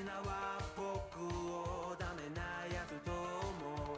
は僕をダメなやつと思う。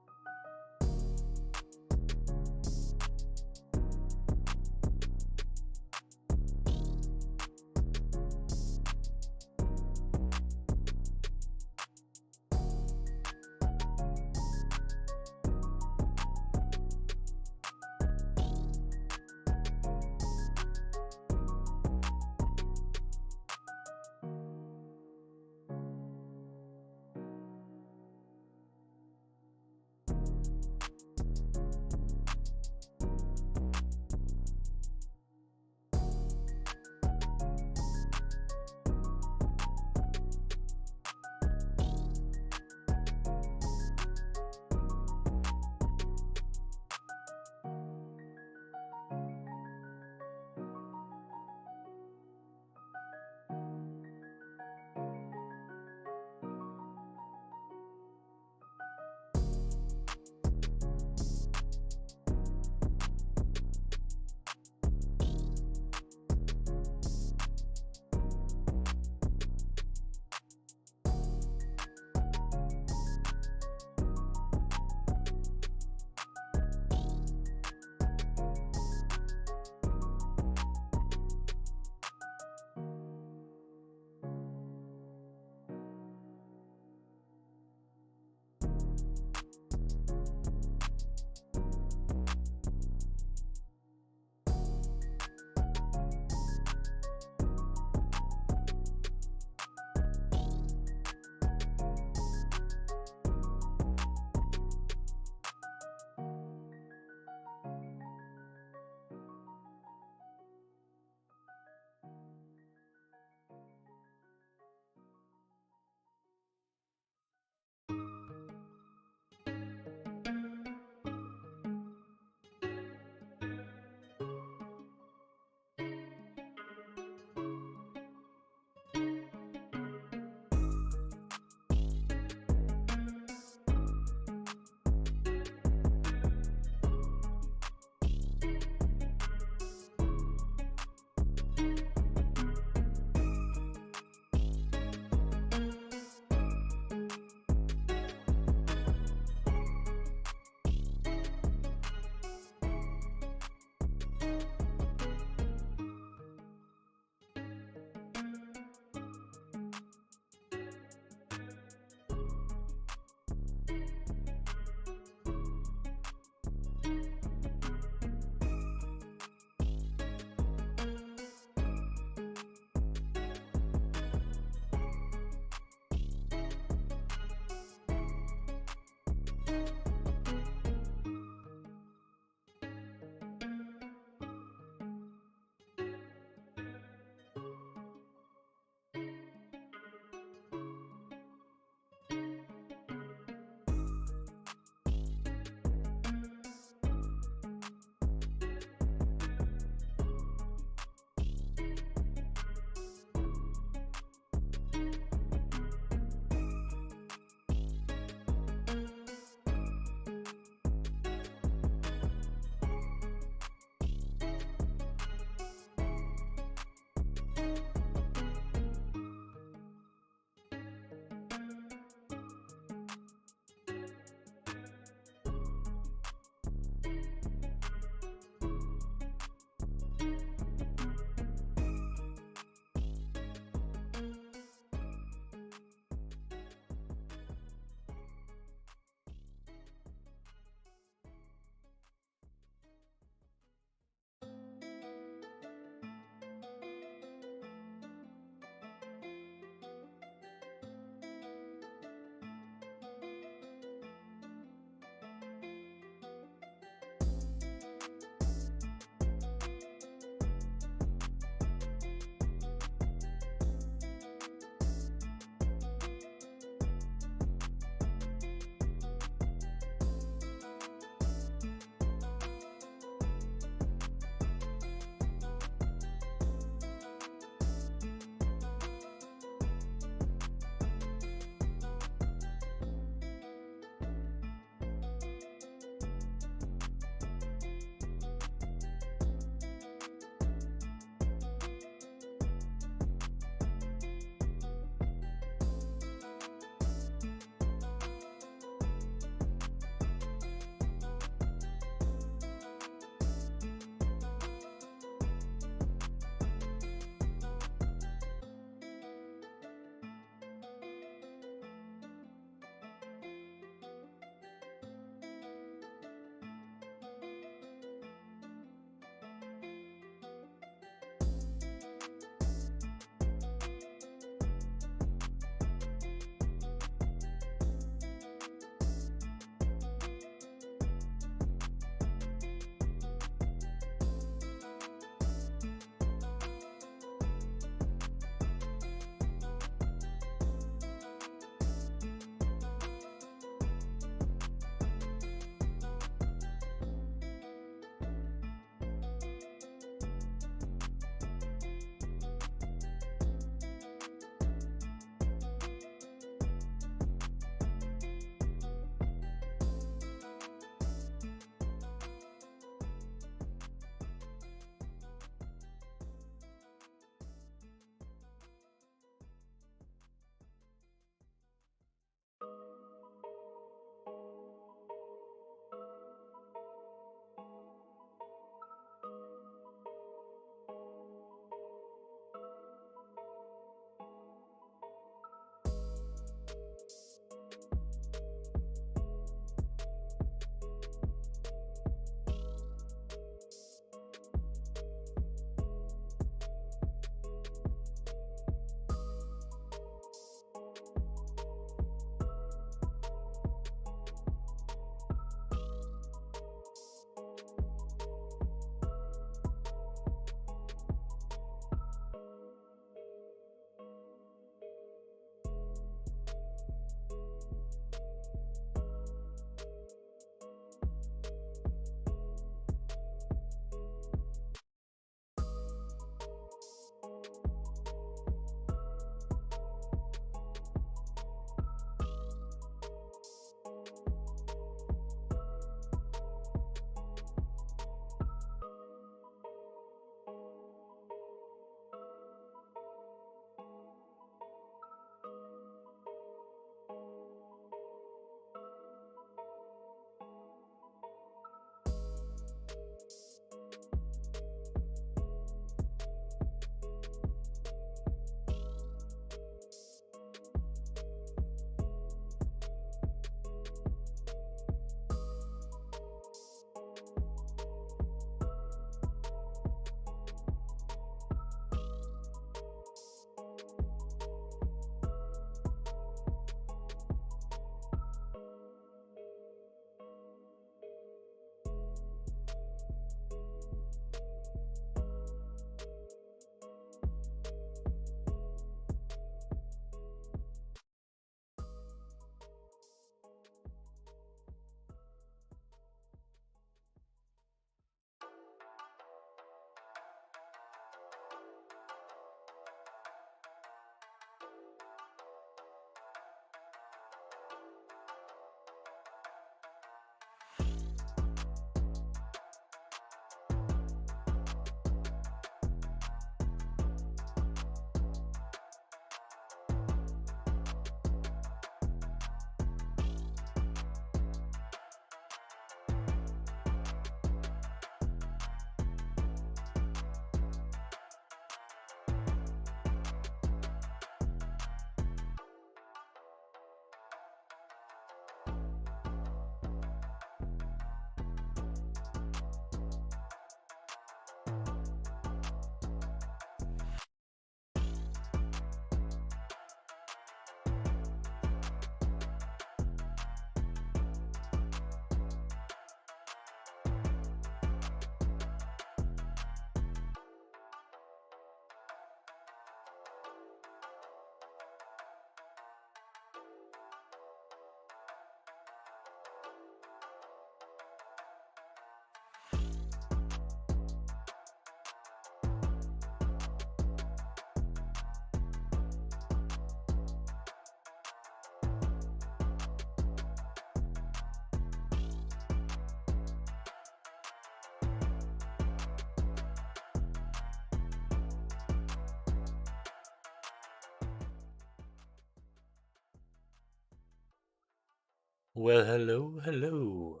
Well, hello, hello.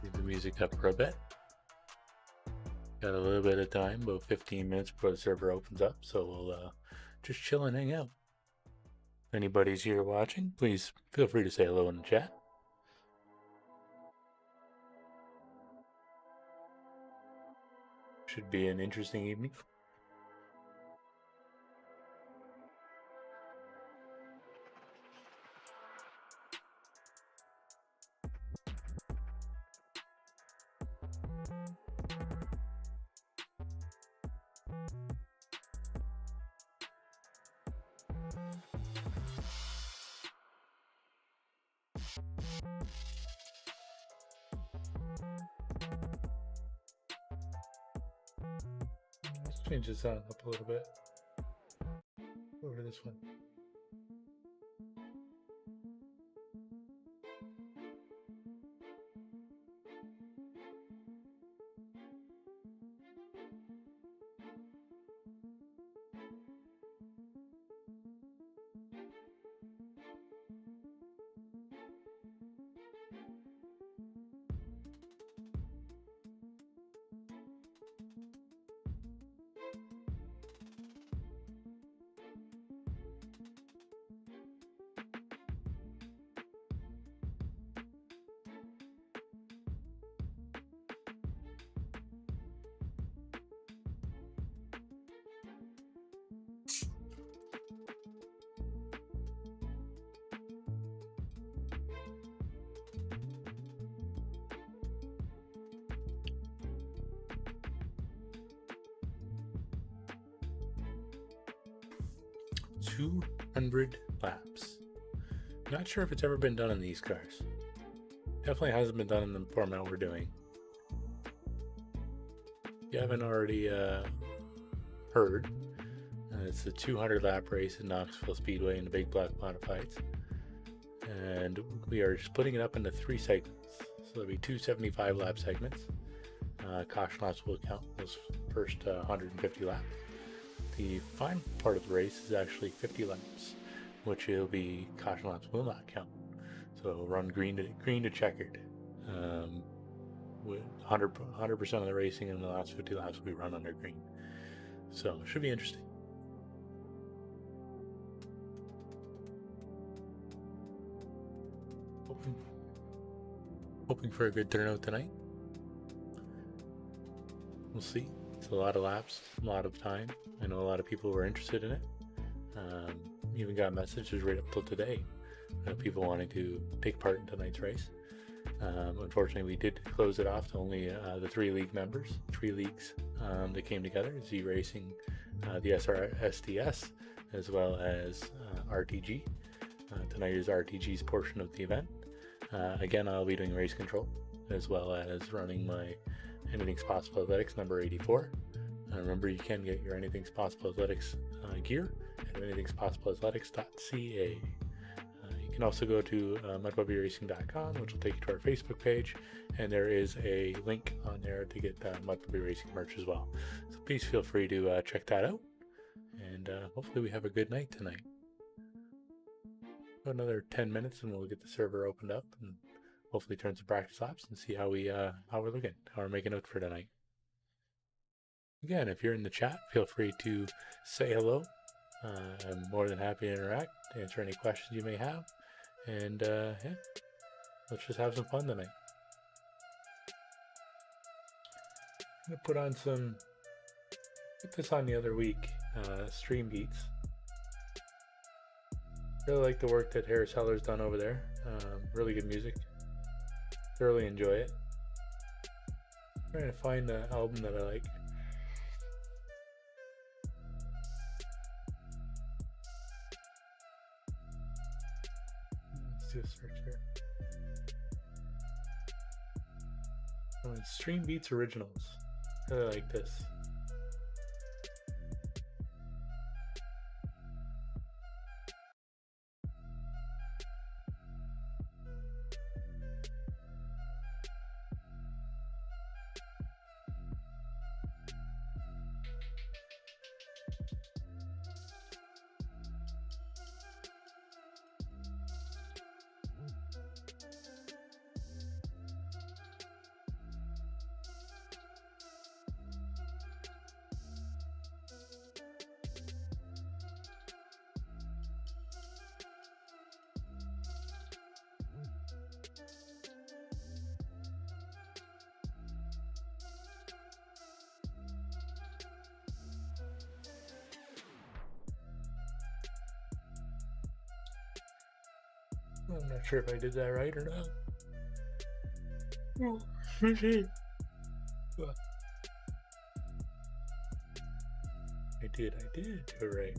Leave the music up for a bit. Got a little bit of time, about 15 minutes before the server opens up, so we'll just chill and hang out. If anybody's here watching, please feel free to say hello in the chat. Should be an interesting evening. Let's change the sound up a little bit. Over to this one. 200 laps. Not sure if it's ever been done in these cars. Definitely hasn't been done in the format we're doing. If you haven't already heard, it's the 200 lap race in Knoxville Speedway in the Big Black Modifieds. And we are splitting it up into 3 segments. So there'll be 2 75 lap segments. Caution laps will count those first 150 laps. The final part of the race is actually 50 laps, which will be caution laps will not count. So it'll run green to checkered. With 100% of the racing in the last 50 laps will be run under green. So it should be interesting. Hoping for a good turnout tonight. We'll see. It's a lot of laps, a lot of time. I know a lot of people were interested in it. Even got messages right up till today. People wanting to take part in tonight's race. Unfortunately, we did close it off to only the 3 league members, 3 leagues that came together: Z Racing, the SRSDS, as well as RTG. Tonight is RTG's portion of the event. Again, I'll be doing race control, as well as running my Anything's Possible Athletics number 84. Remember, you can get your Anything's Possible Athletics gear at anythingspossibleathletics.ca. You can also go to mudpuppyracing.com, which will take you to our Facebook page, and there is a link on there to get Mudpuppy Racing merch as well. So please feel free to check that out, and hopefully we have a good night tonight. Another 10 minutes and we'll get the server opened up and hopefully turn some practice laps and see how we're looking, how we're making out for tonight. Again, if you're in the chat, feel free to say hello. I'm more than happy to interact, answer any questions you may have, and yeah, let's just have some fun tonight. I'm gonna put this on the other week, Stream Beats. Really like the work that Harris Heller's done over there. Really good music. Thoroughly enjoy it. Trying to find the album that I like. Let's do a search here. Oh, it's Stream Beats Originals. Really like this. I'm not sure if I did that right or not. I did do it right.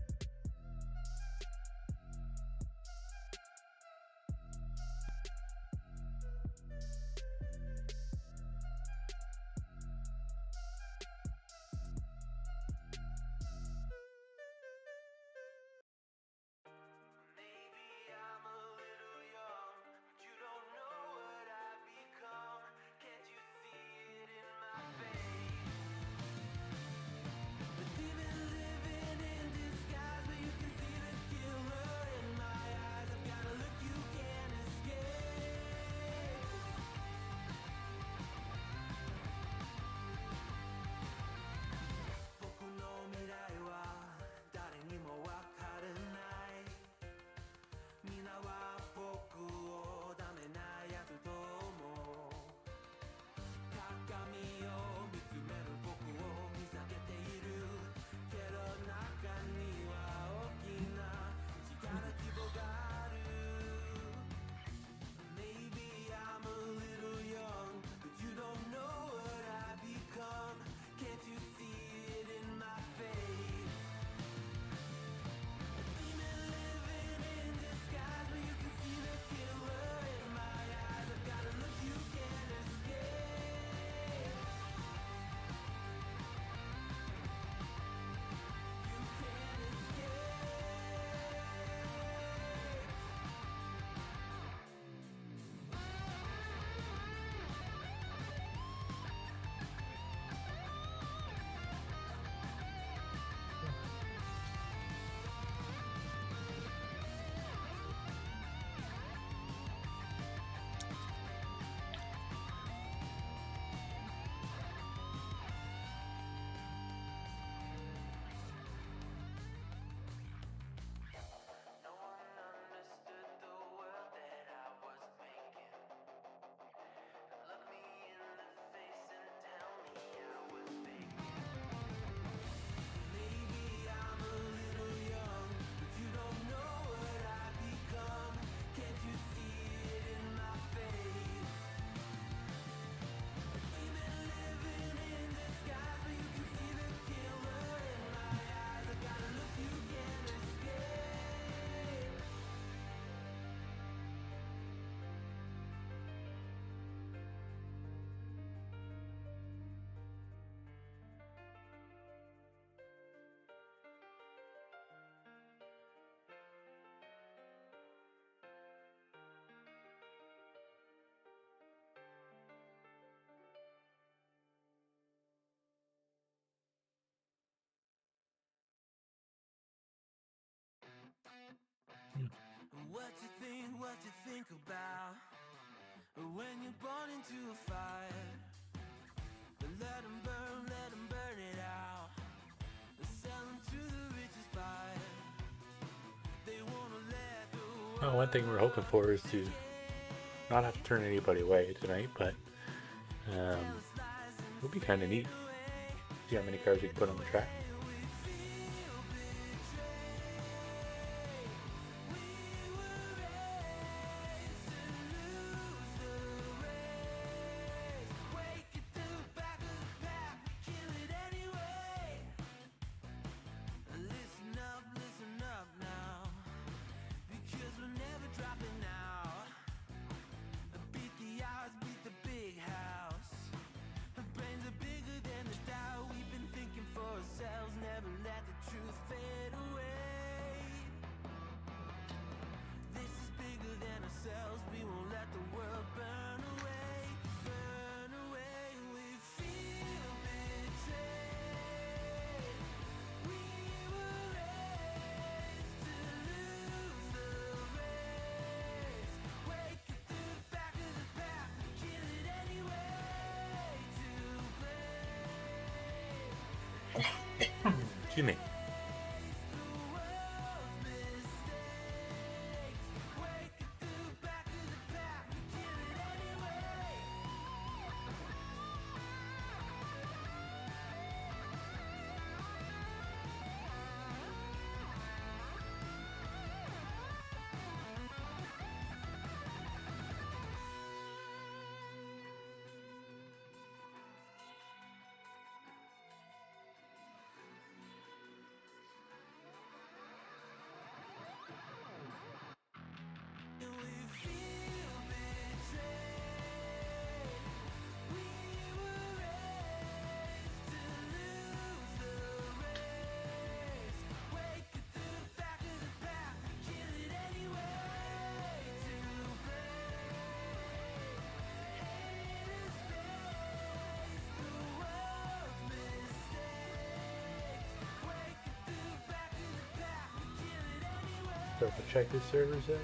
Maybe I'm a little young, but you don't know what I've become. Can't you see it in my face? A demon living in disguise, but you can see the killer in my eyes. I've got a look you can't escape. 僕の未来は誰にもわからない皆は僕をダメなやつと思う鏡を見つめる僕を見下げているけど中には大きな力希望がある Maybe I'm a little young but you don't know what I've become Can't you see it in my face A demon living in disguise but you can see the killer in my eyes I've got a look you can't escape You can't escape No one understood the world that I was making. Look me in the face and tell me I was faking. Maybe I'm a little young, but you don't know what I've become. Can't you see it in my face? A demon living in disguise, but you can see the killer in my eyes. I've got a look you can't escape. What you think about when you're born into a fire? Let 'em burn it out. Sell 'em to the richest buyer. They wanna let the world Well, one thing we're hoping for is to not have to turn anybody away tonight, but it would be kind of neat. See how many cars we can put on the track. Listen up now, because we're never dropping out. Beat the odds, beat the big house. Brains are bigger than the doubt. We've been thinking for ourselves, never let the truth fade away. This is bigger than ourselves, we won't let the world burn away. Burn away, we feel betrayed. We were raised to lose the race. Wake it through the back of the pack, kill it anyway. To blame. Excuse me. Double check the server settings.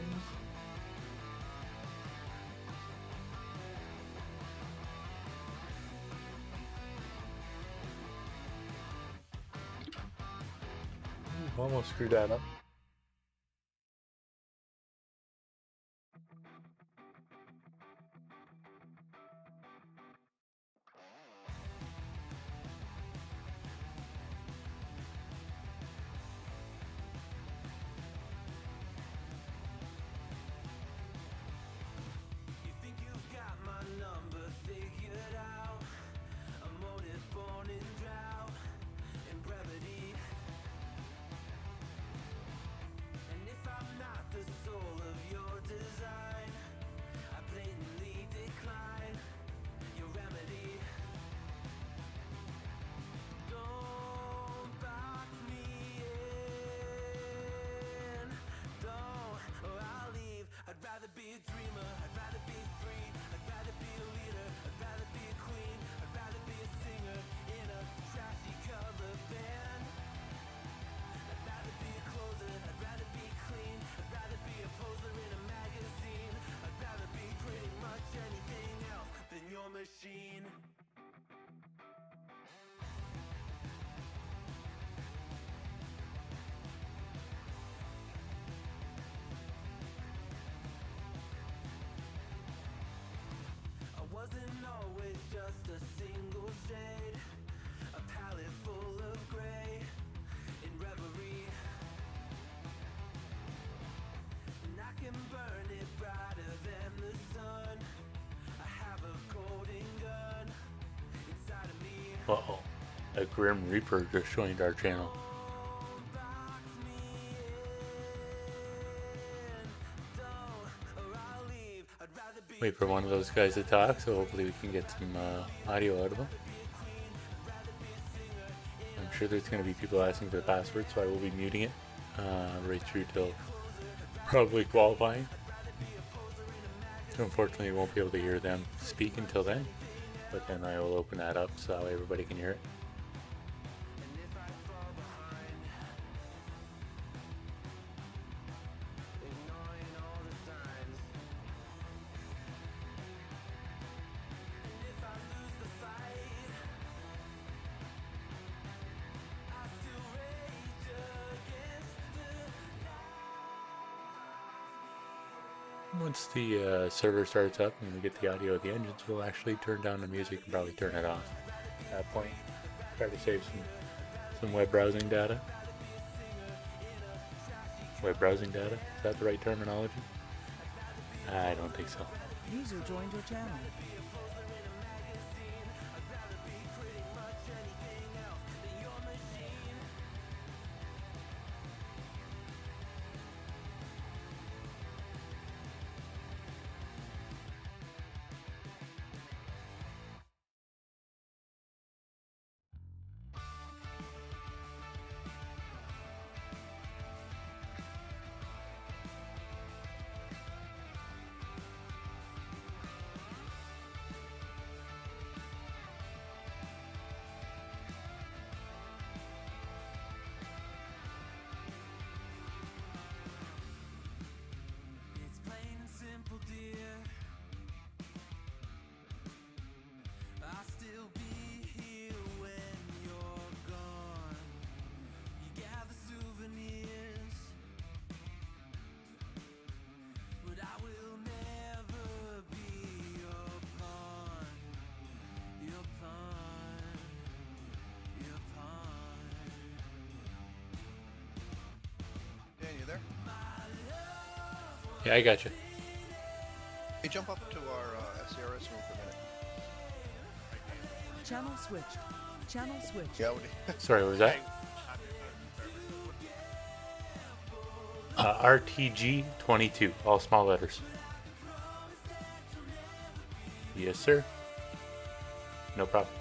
Almost screwed that up. You think you've got my number figured out? A motive born in drought and brevity. And if I'm not the soul of your design, I blatantly decline your remedy. Don't box me in, don't, or I'll leave. I'd rather be a dreamer, I'd rather be free, I'd rather be a leader, I'd rather be a queen, I'd rather be a singer in a trashy cover band. I'd rather be a closer, I'd rather be clean, I'd rather be a poser in a magazine, I'd rather be pretty much anything else than your machine. I wasn't always just a single shade, a palette full of gray in reverie. And I can burn it brighter than the sun. I have a golden gun inside of me. Uh-oh. A Grim Reaper just joined our channel. Box me in, don't, or I'll leave. I'd rather be Wait for one of those guys to talk, so hopefully we can get some audio out of them. I'm sure there's going to be people asking for the password, so I will be muting it right through till probably qualifying. So unfortunately, you won't be able to hear them speak until then, but then I will open that up so everybody can hear it. ignoring all the signs. And if I lose the fight, I still rage against the Once the server starts up and we get the audio of the engines, we'll actually turn down the music and probably turn it off at that point. Try to save some web browsing data. Web browsing data? Is that the right terminology? I don't think so. User joined your channel. It's plain and simple, dear. I'll still be here when you're gone. You gather souvenirs, but I will never be your pawn. Your pawn. Your pawn. Dan, you there? Yeah, I got you. Hey, jump up to our SCRS room for a minute. Channel switched. Channel switched. Yeah, Sorry, what was that? RTG 22, all small letters. Yes, sir. No problem.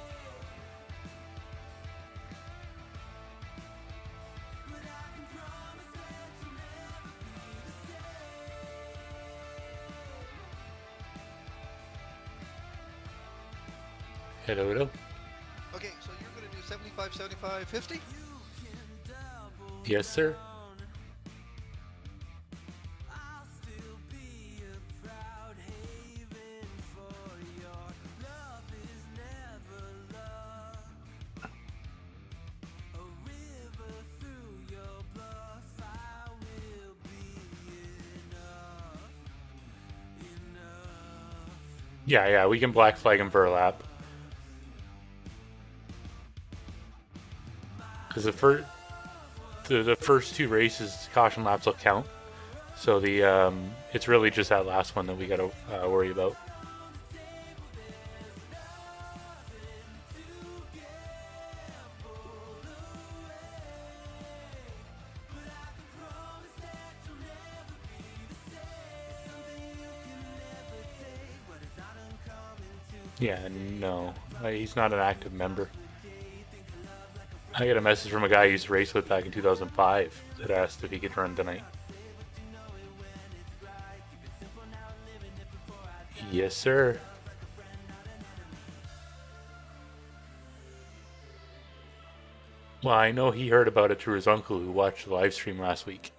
Hello, hello. Okay, so you're going to do 75, 75, 50? Yes, sir. Yeah, we can black flag him for a lap. Because the first 2 races, caution laps will count. So it's really just that last one that we got to worry about. Yeah, no, he's not an active member. I got a message from a guy I used to race with back in 2005 that asked if he could run tonight. Yes, sir. Well, I know he heard about it through his uncle who watched the live stream last week.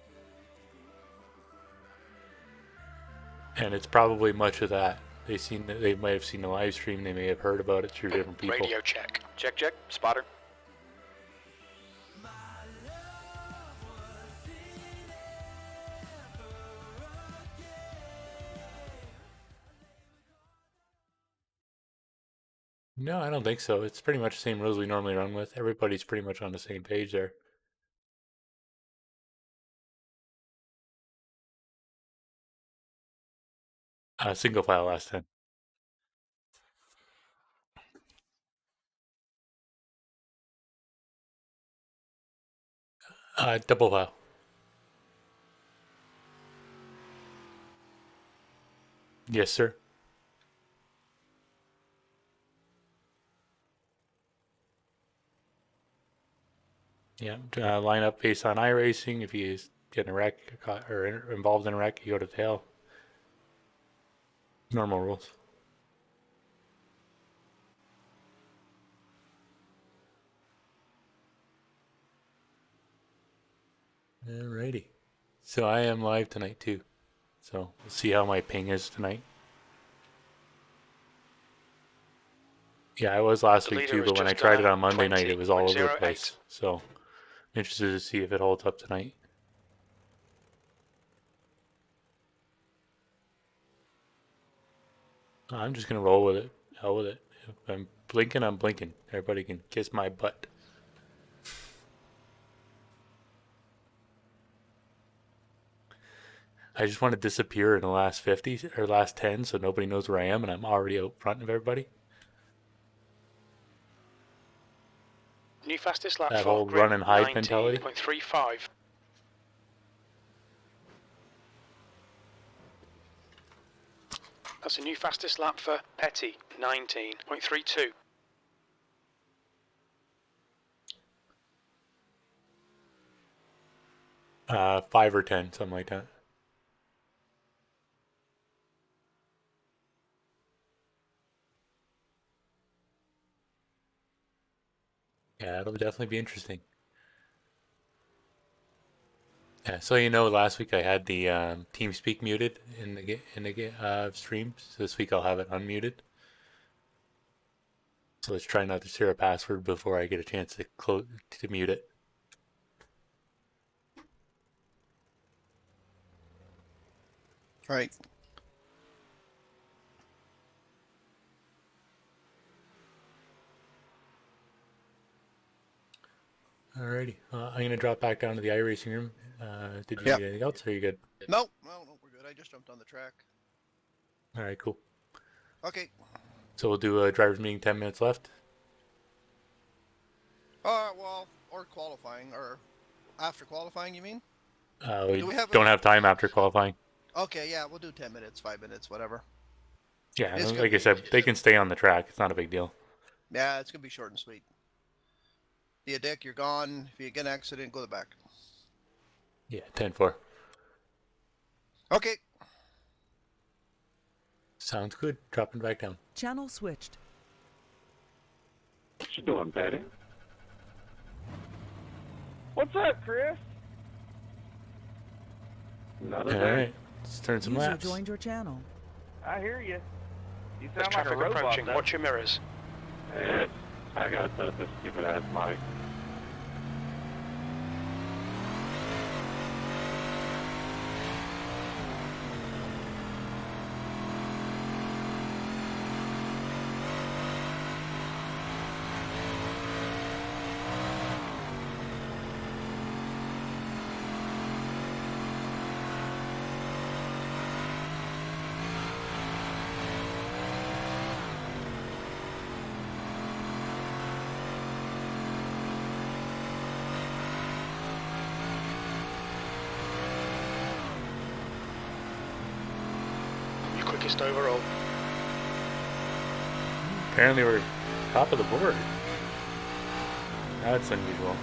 And it's probably much of that. They might have seen the live stream, they may have heard about it through different people. Radio check. Check. Spotter. No, I don't think so. It's pretty much the same rules we normally run with. Everybody's pretty much on the same page there. Single file last 10. Double file. Yes, sir. Yeah, line up based on iRacing. If you get in a wreck or involved in a wreck, you go to tail. Normal rules. Alrighty. So I am live tonight too. So we'll see how my ping is tonight. Yeah, I was last week too, but when I tried it on Monday night, it was all over the place. So interested to see if it holds up tonight. I'm just gonna roll with it. Hell with it. If I'm blinking, I'm blinking. Everybody can kiss my butt. I just want to disappear in the last 50 or last 10 so nobody knows where I am and I'm already out front of everybody. New fastest lap That for whole grid run and hide mentality. 19.35. That's a new fastest lap for Petty, 19.32. Uh, 5 or 10, something like that. Yeah, it'll definitely be interesting. Yeah, so you know, last week I had the TeamSpeak muted in the stream. So this week I'll have it unmuted. So let's try not to share a password before I get a chance to mute it. Right. Alrighty, I'm gonna drop back down to the iRacing room. Did you need anything else, or are you good? No, we're good. I just jumped on the track. Alright, cool. Okay. So we'll do a driver's meeting, 10 minutes left. Well, or qualifying, or after qualifying, you mean? We don't have time after qualifying. Okay, yeah, we'll do 10 minutes, 5 minutes, whatever. Yeah, like I said, they can stay on the track. It's not a big deal. Yeah, it's going to be short and sweet. You dick, you're gone. If you get an accident, go to the back. Yeah, 10-4. Okay. Sounds good. Dropping back down. Channel switched. What you doing, Patty? What's up, Chris? Another All day. right, let's turn some User laps. joined your channel. I hear you. You There's sound like a traffic robot. approaching. though. Watch your mirrors. Hey, I got this stupid ass mic. quickest overall. Apparently we're top of the board. That's unusual.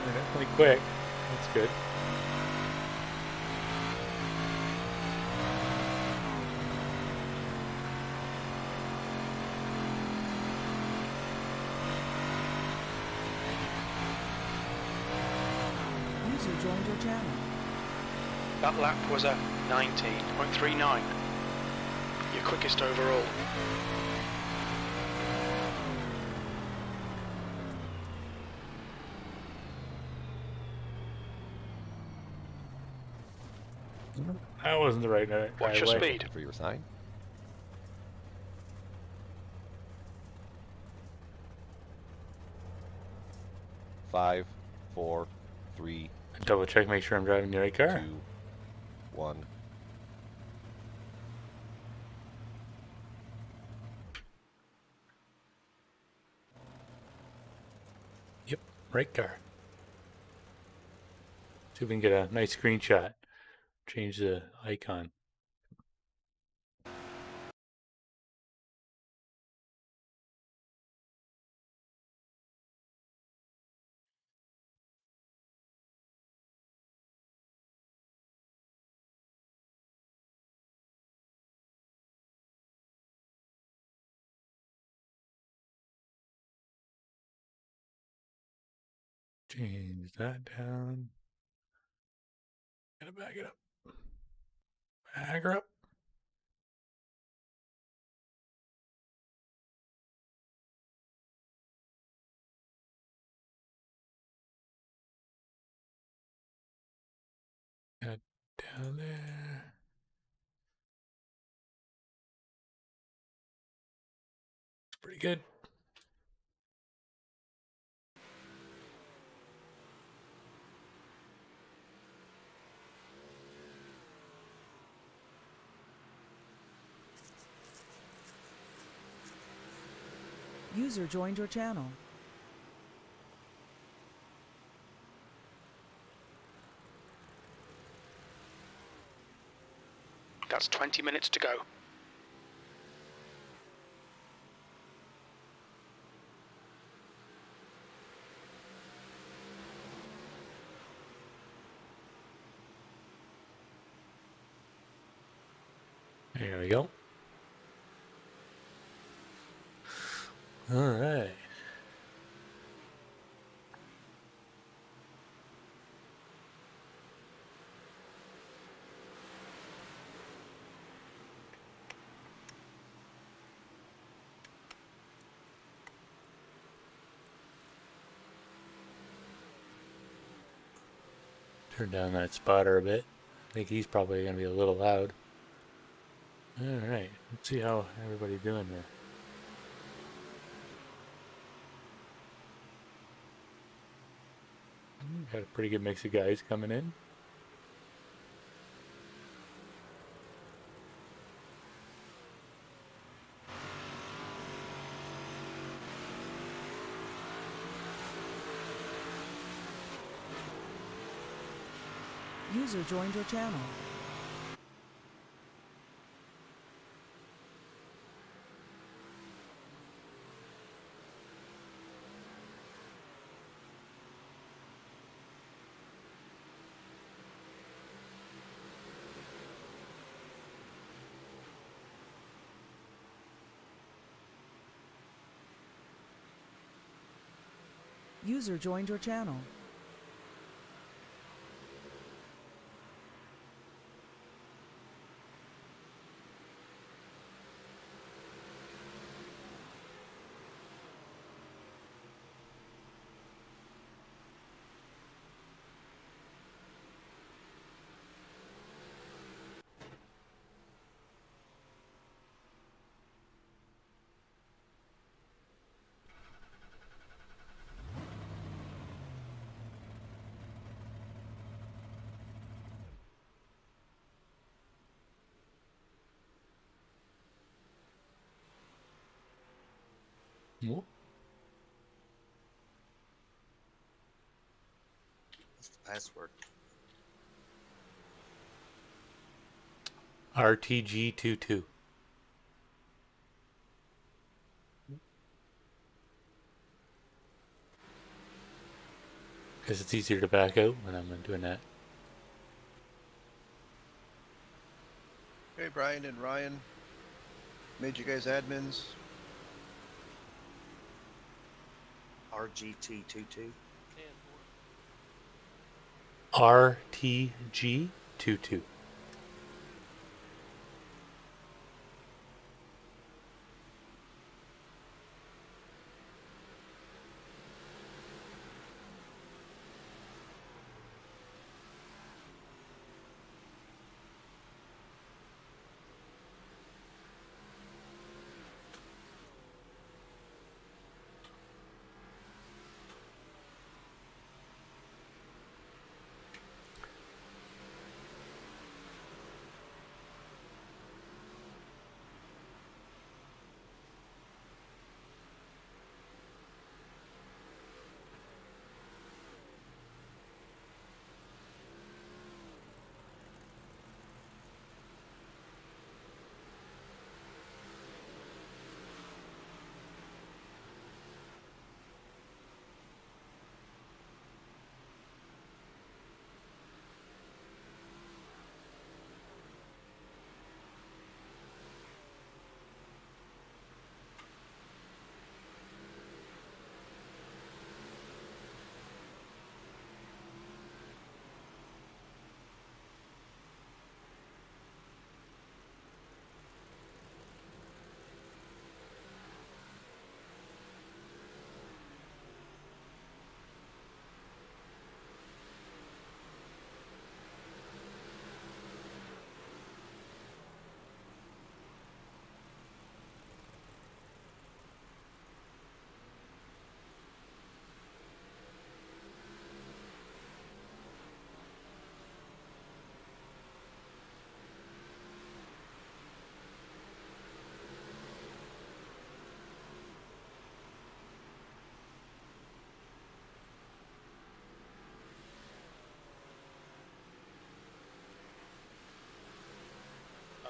We're definitely quick. That's good. User joined your channel. That lap was a 19.39. Your quickest overall. That wasn't the right Watch your way. speed. For your sign. 5, 4, 3, Double check, make sure I'm driving the right car. 2, 1. Yep, right car. See if we can get a nice screenshot. Change the icon. Change that down. Gotta back it up. Back her up. That down there. It's pretty good. User joined your channel. That's 20 minutes to go. There we go. All right. Turn down that spotter a bit. I think he's probably going to be a little loud. All right. Let's see how everybody's doing here. Got a pretty good mix of guys coming in. User joined your channel. User joined your channel. Whoa. What's the password? RTG22. Because it's easier to back out when I'm doing that. Hey, Brian and Ryan. Made you guys admins. RGT22. RTG22.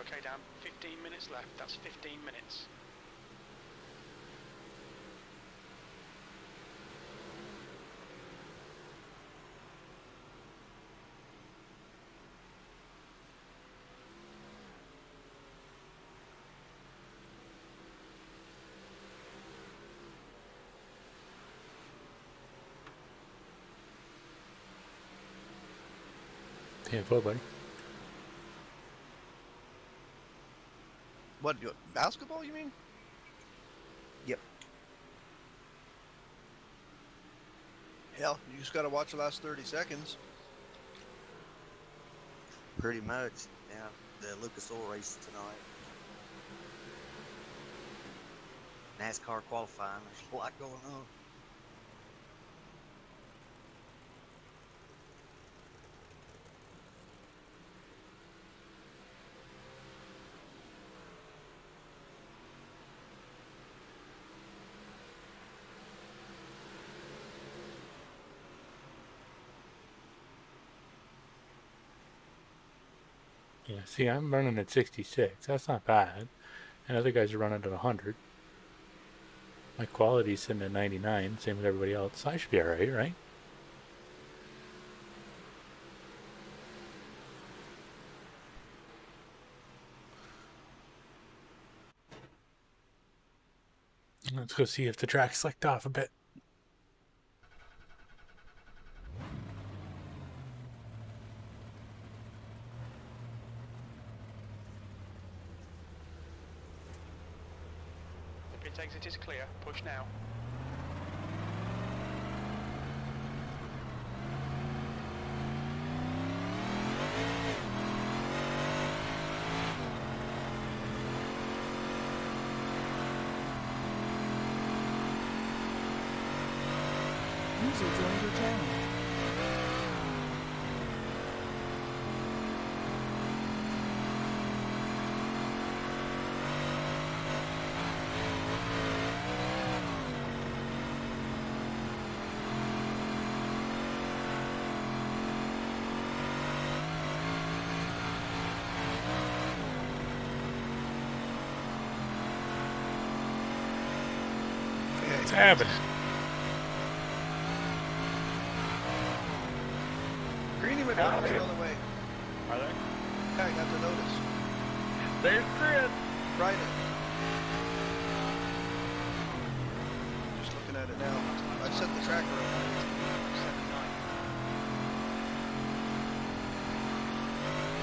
Okay, Dan, 15 minutes left. That's 15 minutes. Yeah, full, buddy. What, basketball, you mean? Yep. Hell, you just gotta watch the last 30 seconds. Pretty much. Yeah. The Lucas Oil race tonight. NASCAR qualifying. There's a lot going on. Yeah, see, I'm running at 66. That's not bad. And other guys are running at 100. My quality's sitting at 99, same with everybody else. So I should be alright, right? Let's go see if the track's slicked off a bit. The pit exit is clear. Push now. User joined your channel. happening? Greeny McDonald's Howdy. on the way. Are there? Yeah, I got the notice. There's Chris. Friday. Just looking at it now. I set the tracker up.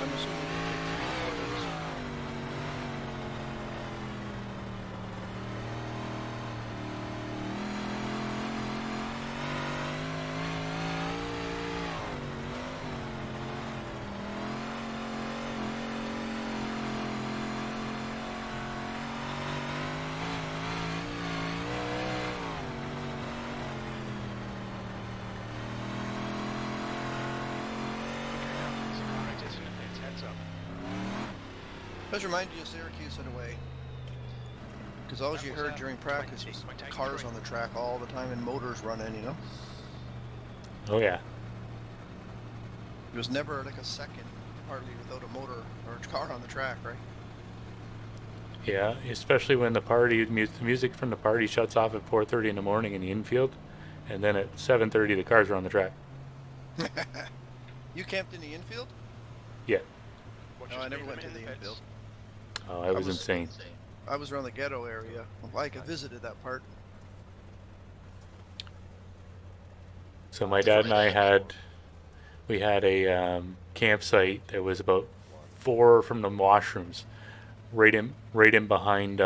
I'm assuming it'll take 3 or 4 days. Let's remind you of Syracuse in a way. Because all you heard during practice was cars on the track all the time and motors running, you know? Oh yeah. There was never like a second hardly without a motor or a car on the track, right? Yeah, especially when the music from the party shuts off at 4:30 in the morning in the infield, and then at 7:30 the cars are on the track. You camped in the infield? Yeah. No, I never went to the infield. Oh, it was insane. I was around the ghetto area. Like, I visited that part. So my dad and I had a campsite that was about 4 from the washrooms, right in behind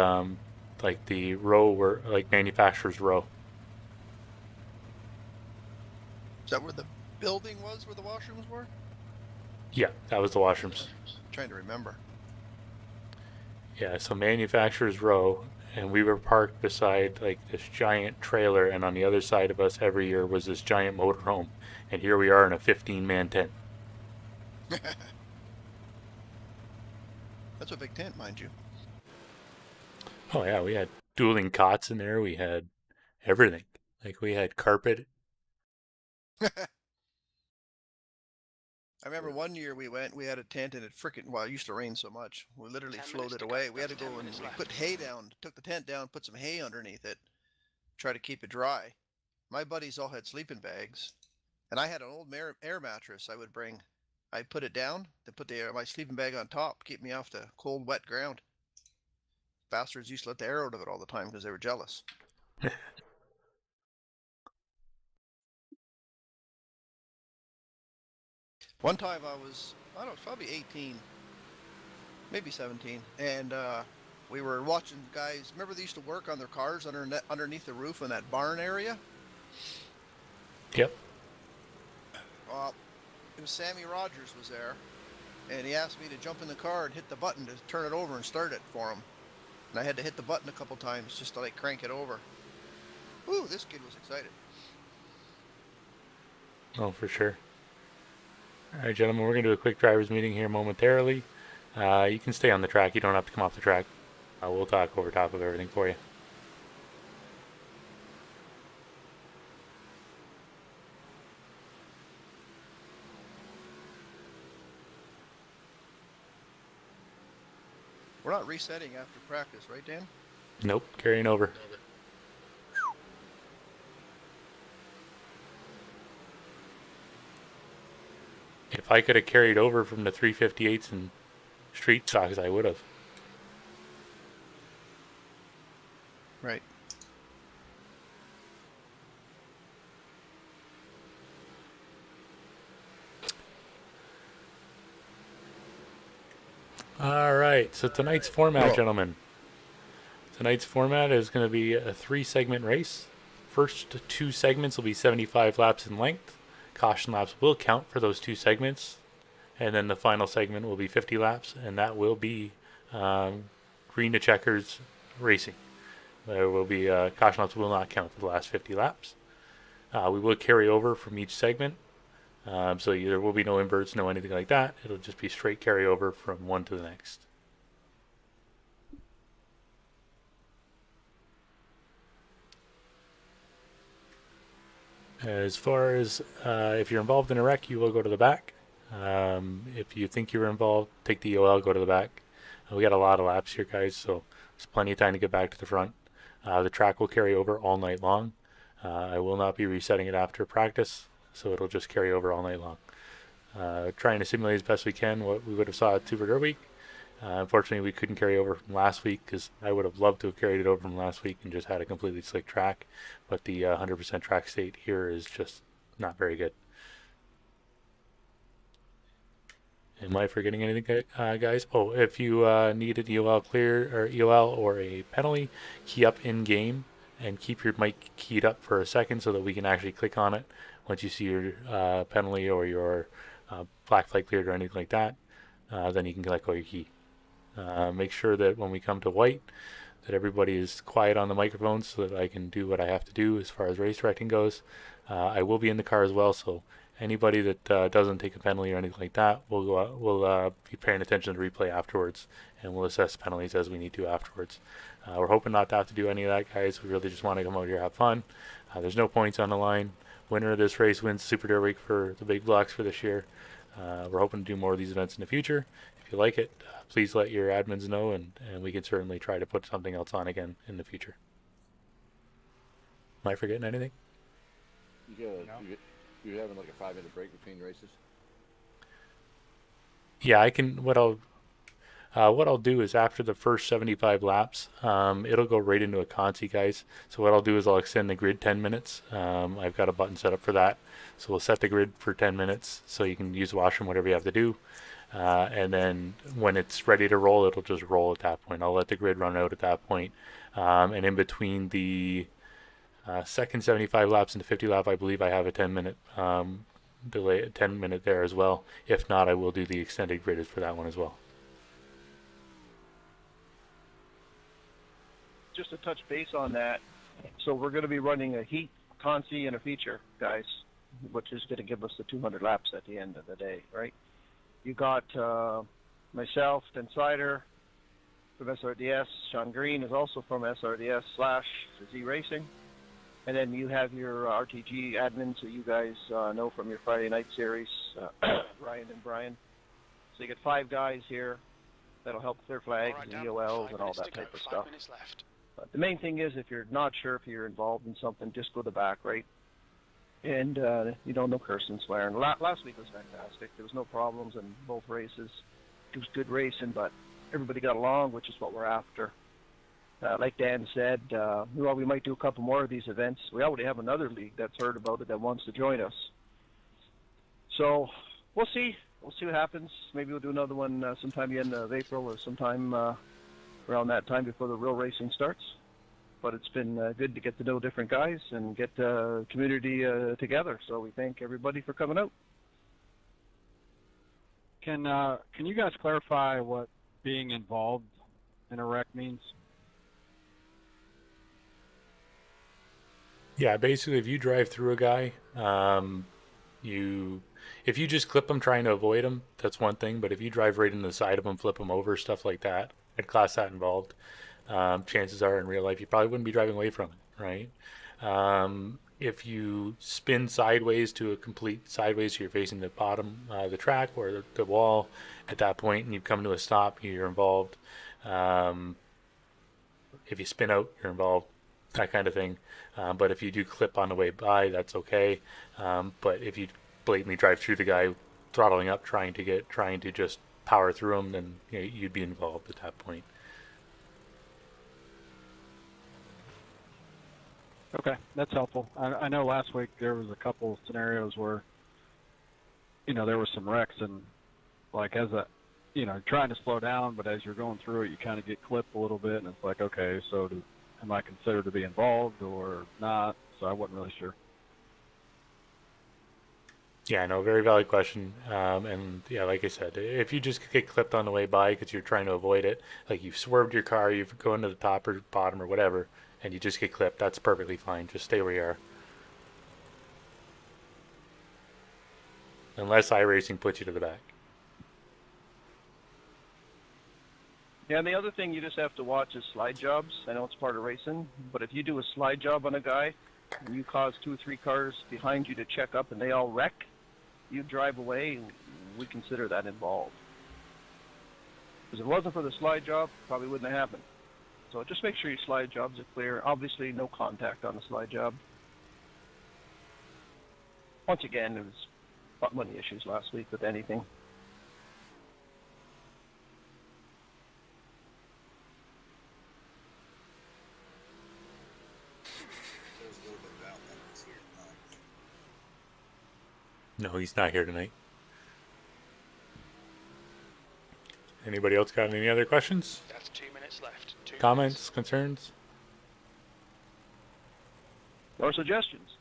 like the row where like manufacturers row. Is that where the building was, where the washrooms were? Yeah, that was the washrooms. Trying to remember. Yeah, so manufacturers row, and we were parked beside like this giant trailer, and on the other side of us every year was this giant motorhome, and here we are in a 15-man tent. That's a big tent, mind you. Oh yeah, we had dueling cots in there. We had everything. Like we had carpet. I remember one year we had a tent and it it used to rain so much. We literally floated away. We had to go and we put hay down, took the tent down, put some hay underneath it, try to keep it dry. My buddies all had sleeping bags, and I had an old air mattress I would bring. I'd put it down, then put my sleeping bag on top, keep me off the cold, wet ground. Bastards used to let the air out of it all the time because they were jealous. One time I was probably 18, maybe 17, and we were watching guys. Remember they used to work on their cars underneath the roof in that barn area? Yep. It was Sammy Rogers was there, and he asked me to jump in the car and hit the button to turn it over and start it for him. And I had to hit the button a couple times just to like crank it over. Ooh, this kid was excited. Oh, for sure. All right, gentlemen, we're going to do a quick driver's meeting here momentarily. You can stay on the track. You don't have to come off the track. We'll talk over top of everything for you. We're not resetting after practice, right, Dan? Nope, carrying over. If I could have carried over from the 358s and street stocks, I would have. Right. All right, so tonight's format, gentlemen. Tonight's format is going to be a 3-segment race. First 2 segments will be 75 laps in length. Caution laps will count for those 2 segments. And then the final segment will be 50 laps, and that will be green to checkers racing. There will be caution laps will not count for the last 50 laps. We will carry over from each segment. So there will be no inverts, no anything like that. It'll just be straight carryover from one to the next. As far as if you're involved in a wreck, you will go to the back. If you think you're involved, take the EOL, go to the back. We got a lot of laps here, guys, so there's plenty of time to get back to the front. The track will carry over all night long. I will not be resetting it after practice, so it'll just carry over all night long. Trying to simulate as best we can what we would have saw at Super Dirt Week. Unfortunately, we couldn't carry over from last week because I would have loved to have carried it over from last week and just had a completely slick track. But the 100% track state here is just not very good. Am I forgetting anything, guys? Oh, if you need an EOL clear or EOL or a penalty, key up in game and keep your mic keyed up for a second so that we can actually click on it once you see your penalty or your black flag cleared or anything like that. Then you can let go of your key. Make sure that when we come to white, that everybody is quiet on the microphone so that I can do what I have to do as far as race directing goes. I will be in the car as well, so anybody that doesn't take a penalty or anything like that, we'll be paying attention to the replay afterwards, and we'll assess penalties as we need to afterwards. We're hoping not to have to do any of that, guys. We really just want to come out here and have fun. There's no points on the line. Winner of this race wins Super Dirt Week for the big blocks for this year. We're hoping to do more of these events in the future. If you like it, please let your admins know, and we can certainly try to put something else on again in the future. Am I forgetting anything? You're having like a 5-minute break between races? Yeah, I can. What I'll do is after the first 75 laps, it'll go right into a consi, guys. So what I'll do is I'll extend the grid 10 minutes. I've got a button set up for that. So we'll set the grid for 10 minutes so you can use the washroom, whatever you have to do. And then when it's ready to roll, it'll just roll at that point. I'll let the grid run out at that point. And in between the second 75 laps and the 50 lap, I believe I have a 10-minute delay, 10-minute there as well. If not, I will do the extended grid for that one as well. Just to touch base on that, so we're going to be running a heat, consi, and a feature, guys, which is going to give us the 200 laps at the end of the day, right? You got myself, Dan Sider from SRDS. Sean Green is also from SRDS / Z Racing. And then you have your RTG admins that you guys know from your Friday night series, Ryan and Brian. So you get 5 guys here that'll help clear flags and EOLs and all that type of stuff. But the main thing is, if you're not sure if you're involved in something, just go to the back, right? And you know, no cursing, swearing. Last week was fantastic. There was no problems in both races. It was good racing, but everybody got along, which is what we're after. Like Dan said, well, we might do a couple more of these events. We already have another league that's heard about it that wants to join us. So we'll see. We'll see what happens. Maybe we'll do another one sometime the end of April or sometime around that time before the real racing starts. But it's been good to get to know different guys and get the community together. So we thank everybody for coming out. Can you guys clarify what being involved in a wreck means? Yeah, basically, if you drive through a guy, if you just clip him trying to avoid him, that's one thing. But if you drive right into the side of him, flip him over, stuff like that, I'd class that involved. Chances are in real life you probably wouldn't be driving away from it, right? If you spin sideways to a complete sideways, so you're facing the bottom of the track or the wall at that point, and you come to a stop, you're involved. If you spin out, you're involved. That kind of thing. But if you do clip on the way by, that's okay. But if you blatantly drive through the guy, throttling up, trying to just power through him, then you'd be involved at that point. Okay, that's helpful. I know last week there was a couple scenarios where, there were some wrecks and, like, as a, trying to slow down, but as you're going through it, you kind of get clipped a little bit, and it's like, okay, so am I considered to be involved or not? So I wasn't really sure. Yeah, no, very valid question. And yeah, like I said, if you just get clipped on the way by because you're trying to avoid it, like you've swerved your car, you've gone to the top or bottom or whatever, and you just get clipped, that's perfectly fine. Just stay where you are. Unless iRacing puts you to the back. Yeah, and the other thing you just have to watch is slide jobs. I know it's part of racing, but if you do a slide job on a guy and you cause 2 or 3 cars behind you to check up and they all wreck, you drive away, we consider that involved. Because if it wasn't for the slide job, probably wouldn't have happened. So just make sure your slide jobs are clear. Obviously, no contact on the slide job. Once again, there was money issues last week with anything. No, he's not here tonight. Anybody else got any other questions? That's 2 minutes left. Comments, concerns? Or suggestions?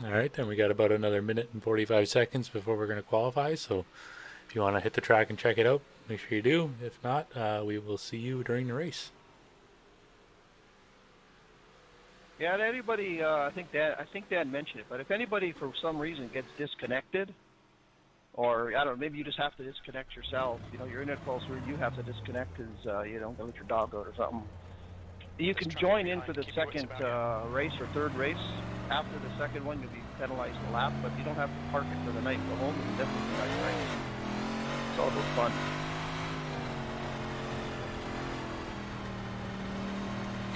All right, then we got about another minute and 45 seconds before we're going to qualify. So if you want to hit the track and check it out, make sure you do. If not, we will see you during the race. Yeah, and anybody, I think Dan mentioned it, but if anybody for some reason gets disconnected, or I don't know, maybe you just have to disconnect yourself. You know, your internet falls through, you have to disconnect because you don't let your dog out or something. You can join in for the second race or third race. After the second one, you'll be penalized a lap, but you don't have to park it for the night and go home. You can definitely do night race. It's all about fun.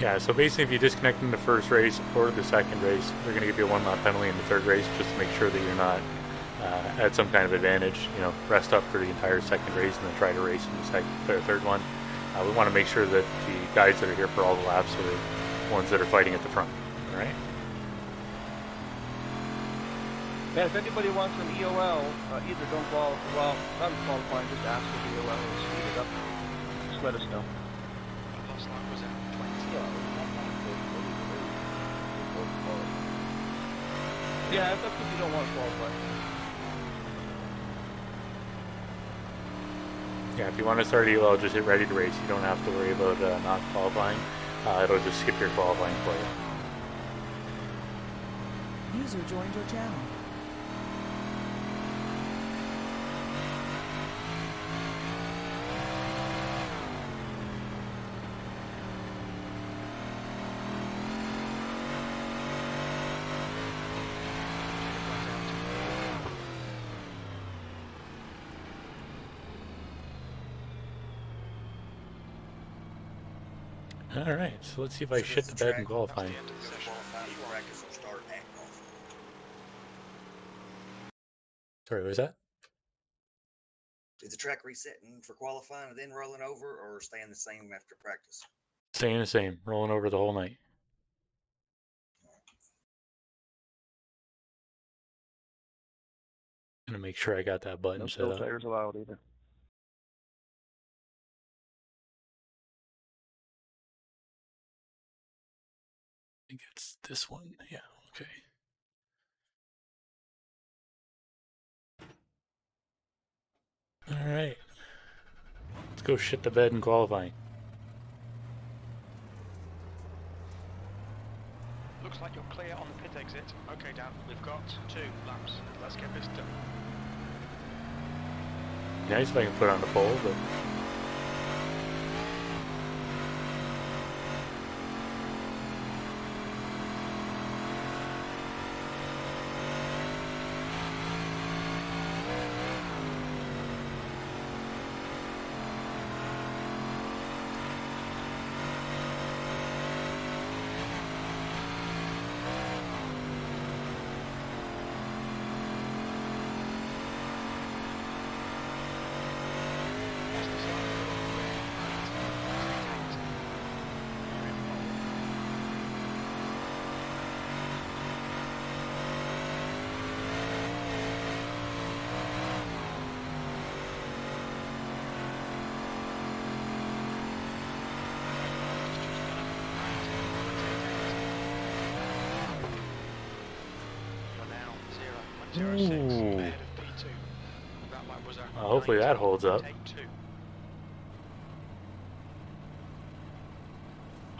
Yeah, so basically if you disconnect in the first race or the second race, they're going to give you a 1 lap penalty in the third race just to make sure that you're not at some kind of advantage. You know, rest up for the entire second race and then try to race in the second or third one. We want to make sure that the guys that are here for all the laps are the ones that are fighting at the front. All right? Yeah, if anybody wants an EOL, either don't qualify, well, not qualifying, just ask for the EOL and speed it up. Just let us know. Last lap was at 20. Yeah, that's if you don't want to qualify. Yeah, if you want to start ELO, just hit ready to race. You don't have to worry about not qualifying. It'll just skip your qualifying for you. User joined your channel. All right, so let's see if I shit the bed in qualifying. Sorry, what was that? Is the track resetting for qualifying and then rolling over, or staying the same after practice? Staying the same, rolling over the whole night. Gonna make sure I got that button No set snow up. tires allowed either. I think it's this one. Yeah, okay. All right. Let's go shit the bed in qualifying. Looks like you're clear on the pit exit. Okay, Dan, we've got 2 laps. Let's get this done. Nice if I can put on the pole, but Ooh. Hopefully that holds up.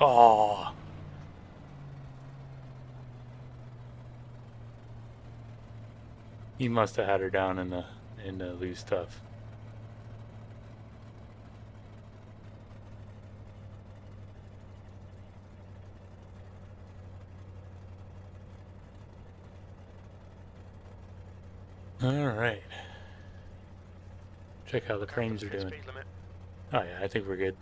Oh. He must have had her down in the loose stuff. Alright. Check how the cranes are doing. Speed limit. Oh yeah, I think we're good.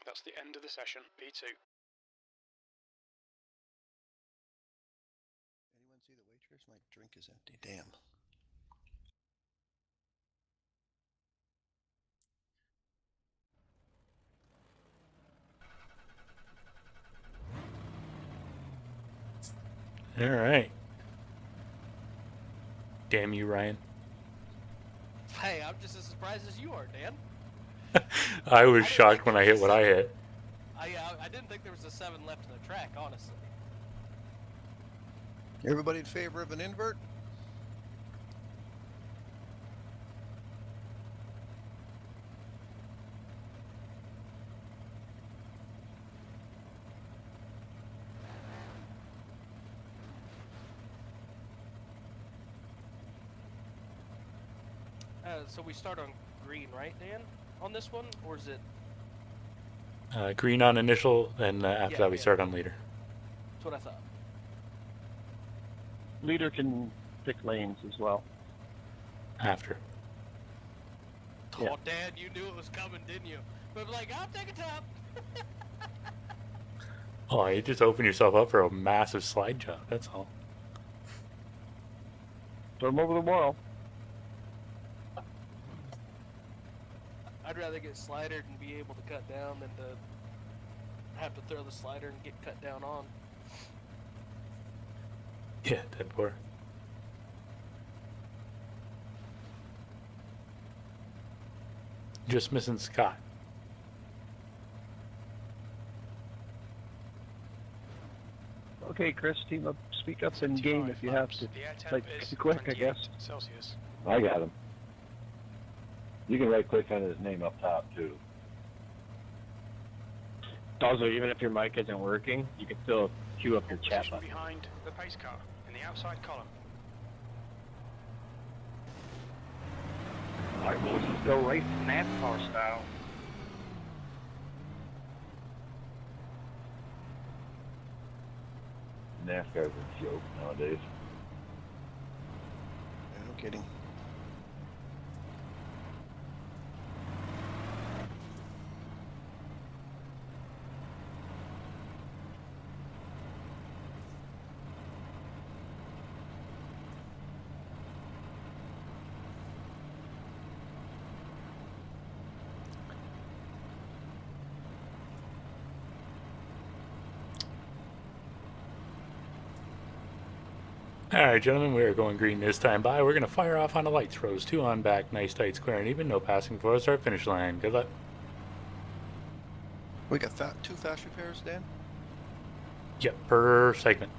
That's the end of the session. P2. Anyone see the waitress? My drink is empty. Damn. Alright. Damn you, Ryan. Hey, I'm just as surprised as you are, Dan. I was shocked when I hit what I hit. I didn't think there was a 7 left in the track, honestly. Everybody in favor of an invert? So we start on green, right, Dan? On this one, or is it? Green on initial, and after that we start on leader. That's what I thought. Leader can pick lanes as well. After. Yeah. Oh, Dan, you knew it was coming, didn't you? But like, I'll take a top. Oh, you just open yourself up for a massive slide job, that's all. Throw them over the wall. I'd rather get slidered and be able to cut down than to have to throw the slider and get cut down on. Yeah, dead poor. Just missing Scott. Okay, Chris, team up, speak up and game if you have to. Like, quick, I guess. Celsius. I got him. You can right click on his name up top too. Also, even if your mic isn't working, you can still queue up your chat Position button. behind the pace car in the outside column. Alright, boys, let's go race NASCAR style. NASCAR's a joke nowadays. Yeah, no kidding. Alright, gentlemen, we are going green this time by. We're going to fire off on the lights. Rows 2 on back. Nice, tight, square, and even. No passing before the start finish line. Good luck. We got 2 fast repairs, Dan? Yep, per segment.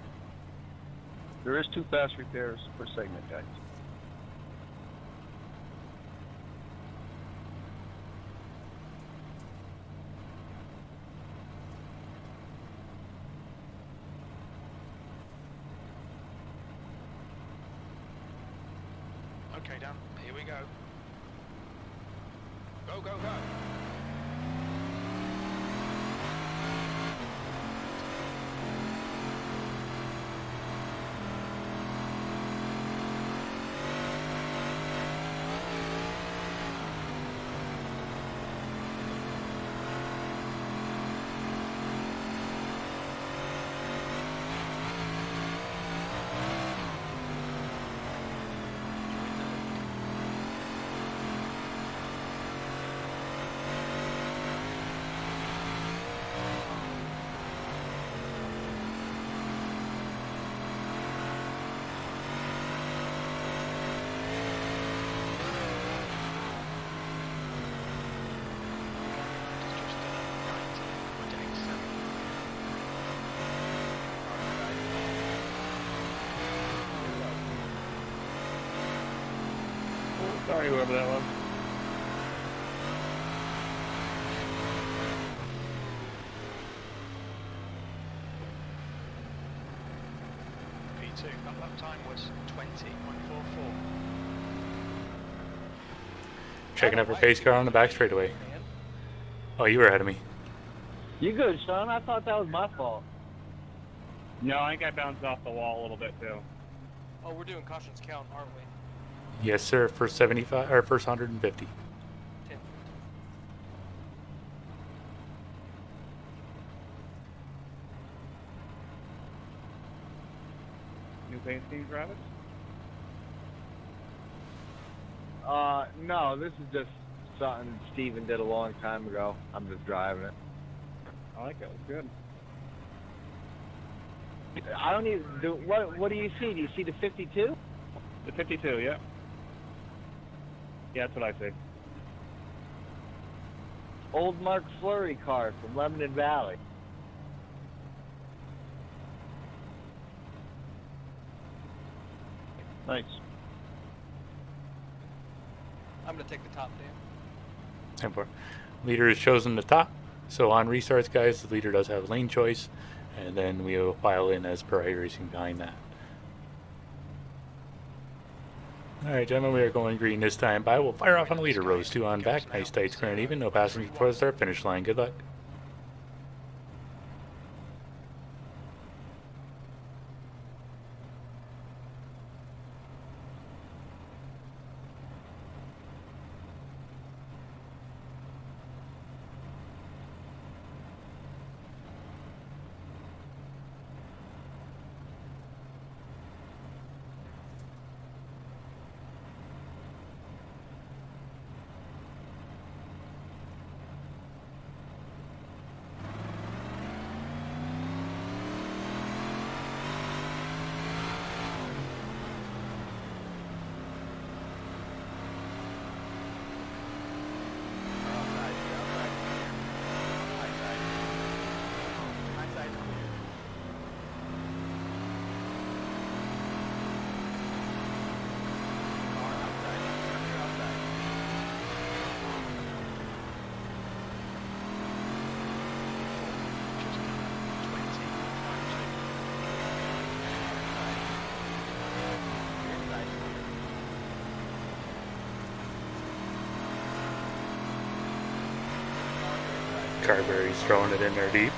There is 2 fast repairs per segment, guys. Okay, Dan, here we go. Go, go, go. Sorry, whoever that was. P2, that lap time was 20.44. Checking out for pace car on the back straightaway. Oh, you were ahead of me. You good, son? I thought that was my fault. No, I think I bounced off the wall a little bit too. Oh, we're doing cautions count, aren't we? Yes, sir. First 75 or first 150. 10. New paint scheme, Travis? No, this is just something Steven did a long time ago. I'm just driving it. I like it. It's good. I don't even do. What do you see? Do you see the 52? The 52, yeah. Yeah, that's what I see. Old Mark Fleury car from Lebanon Valley. Nice. I'm going to take the top, Dan. 10-4. Leader is chosen the top. So on restarts, guys, the leader does have lane choice. And then we will file in as per iRacing behind that. Alright, gentlemen, we are going green this time by. We'll fire off on the leader. Rows 2 on back. Nice, tight, square, and even. No passing before the start finish line. Good luck. Carberry's throwing it in there deep.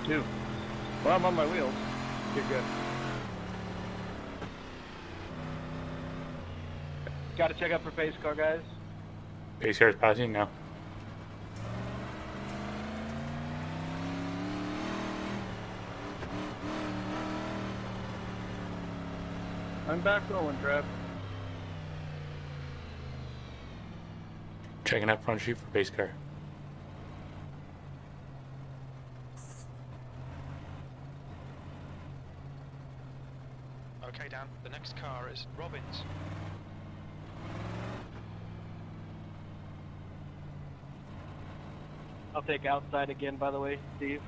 2. Well, I'm on my wheels. You're good. Got to check out for pace car, guys. Pace car's passing now. I'm back rolling, Trev. Checking out front sheet for pace car. Okay, Dan. The next car is Robbins. I'll take outside again, by the way, Steve.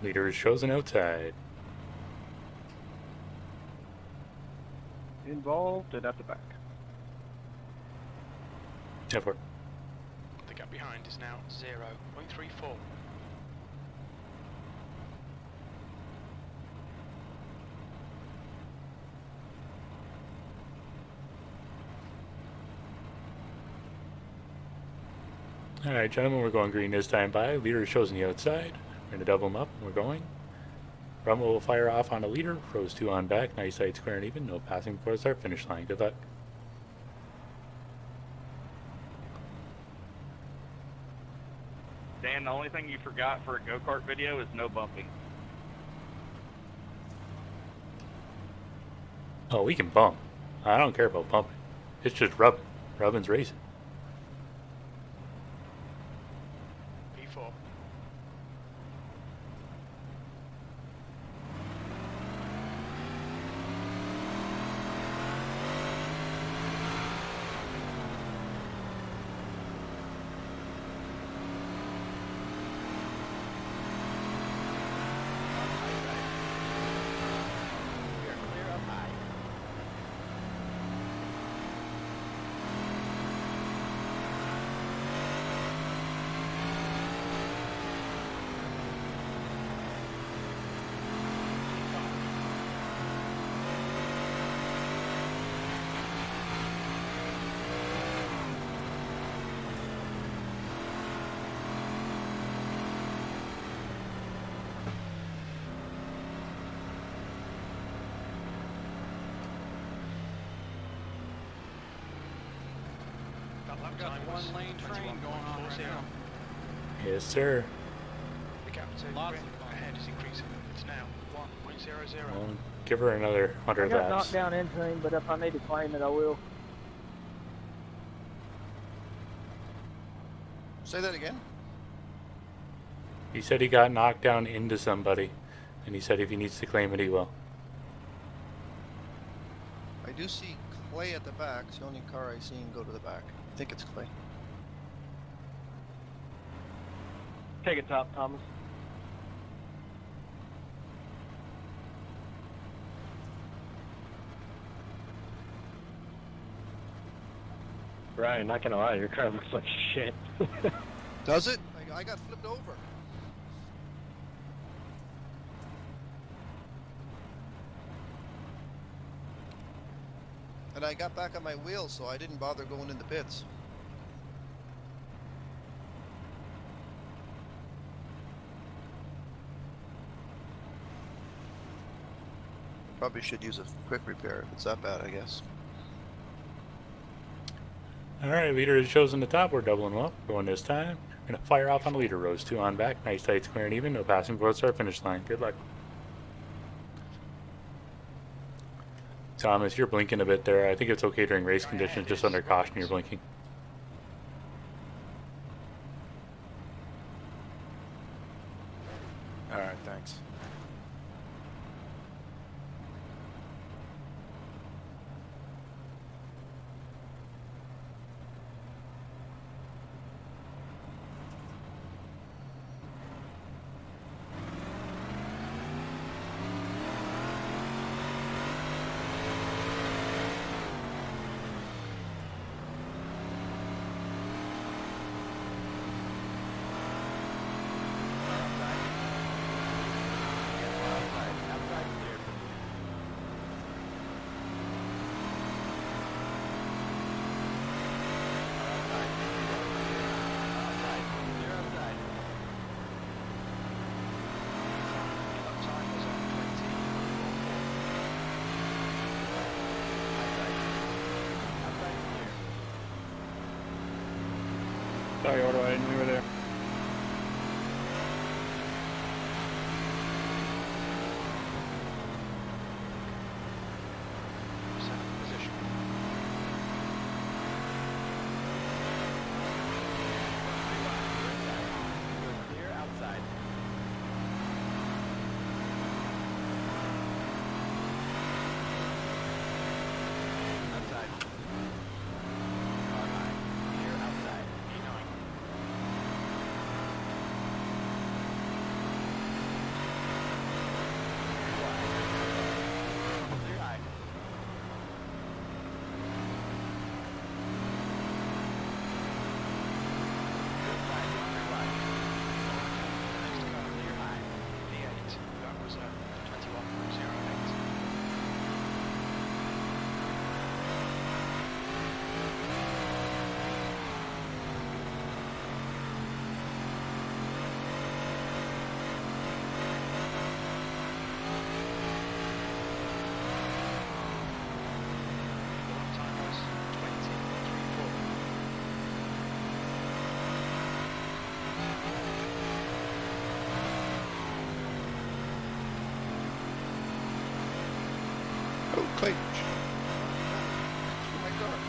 Leader is chosen outside. Involved and at the back. 10-4. The gap behind is now 0.34. Alright, gentlemen, we're going green this time by. Leader is chosen the outside. We're going to double them up, and we're going. Rumble will fire off on a leader. Rows 2 on back. Nice side square and even. No passing before the start finish line. Good luck. Dan, the only thing you forgot for a go-kart video is no bumping. Oh, we can bump. I don't care about bumping. It's just rubbing. Rubbing's racing. P4. Got the one-lane train going on right now. Yes, sir. The gap to Lots ahead is increasing. It's now 1.00. Well, give her another 100 I got laps. knocked down insane, but if I need to claim it, I will. Say that again. He said he got knocked down into somebody, and he said if he needs to claim it, he will. I do see Clay at the back. It's the only car I seen go to the back. I think it's Clay. Take it top, Thomas. Brian, not gonna lie, your car looks like shit. Does it? I got flipped over. And I got back on my wheels, so I didn't bother going in the pits. Probably should use a quick repair if it's that bad, I guess. Alright, leader is chosen the top. We're doubling them up. Going this time. We're going to fire off on the leader. Rows 2 on back. Nice tight square and even. No passing before the start finish line. Good luck. Thomas, you're blinking a bit there. I think it's okay during race conditions. Just under caution, you're blinking. Alright, thanks. Sorry, Ordo, I didn't know you were there. Position. Clear outside. Outside. Car high. Clear outside. A9. Clear high. Clear side. Clear wide. Next car, clear high. V8. That was 21.08. The lap time was 20.34. Oh, Clay. Oh my God.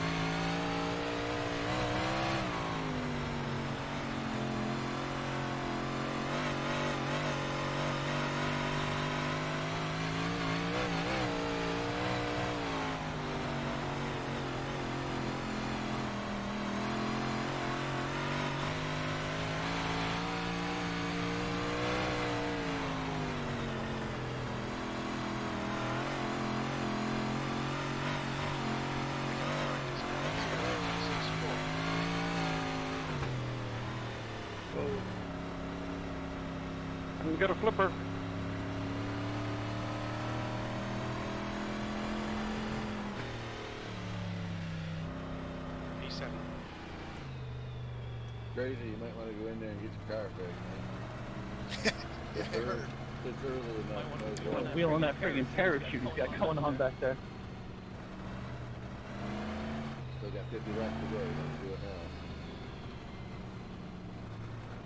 We got a flipper. E7. Crazy, you might want to go in there and get your car fixed, man. Yeah, I heard. It's early enough. Wheeling that friggin' parachute he's got going on back there. Still got 50 laps to go. Let's do it now.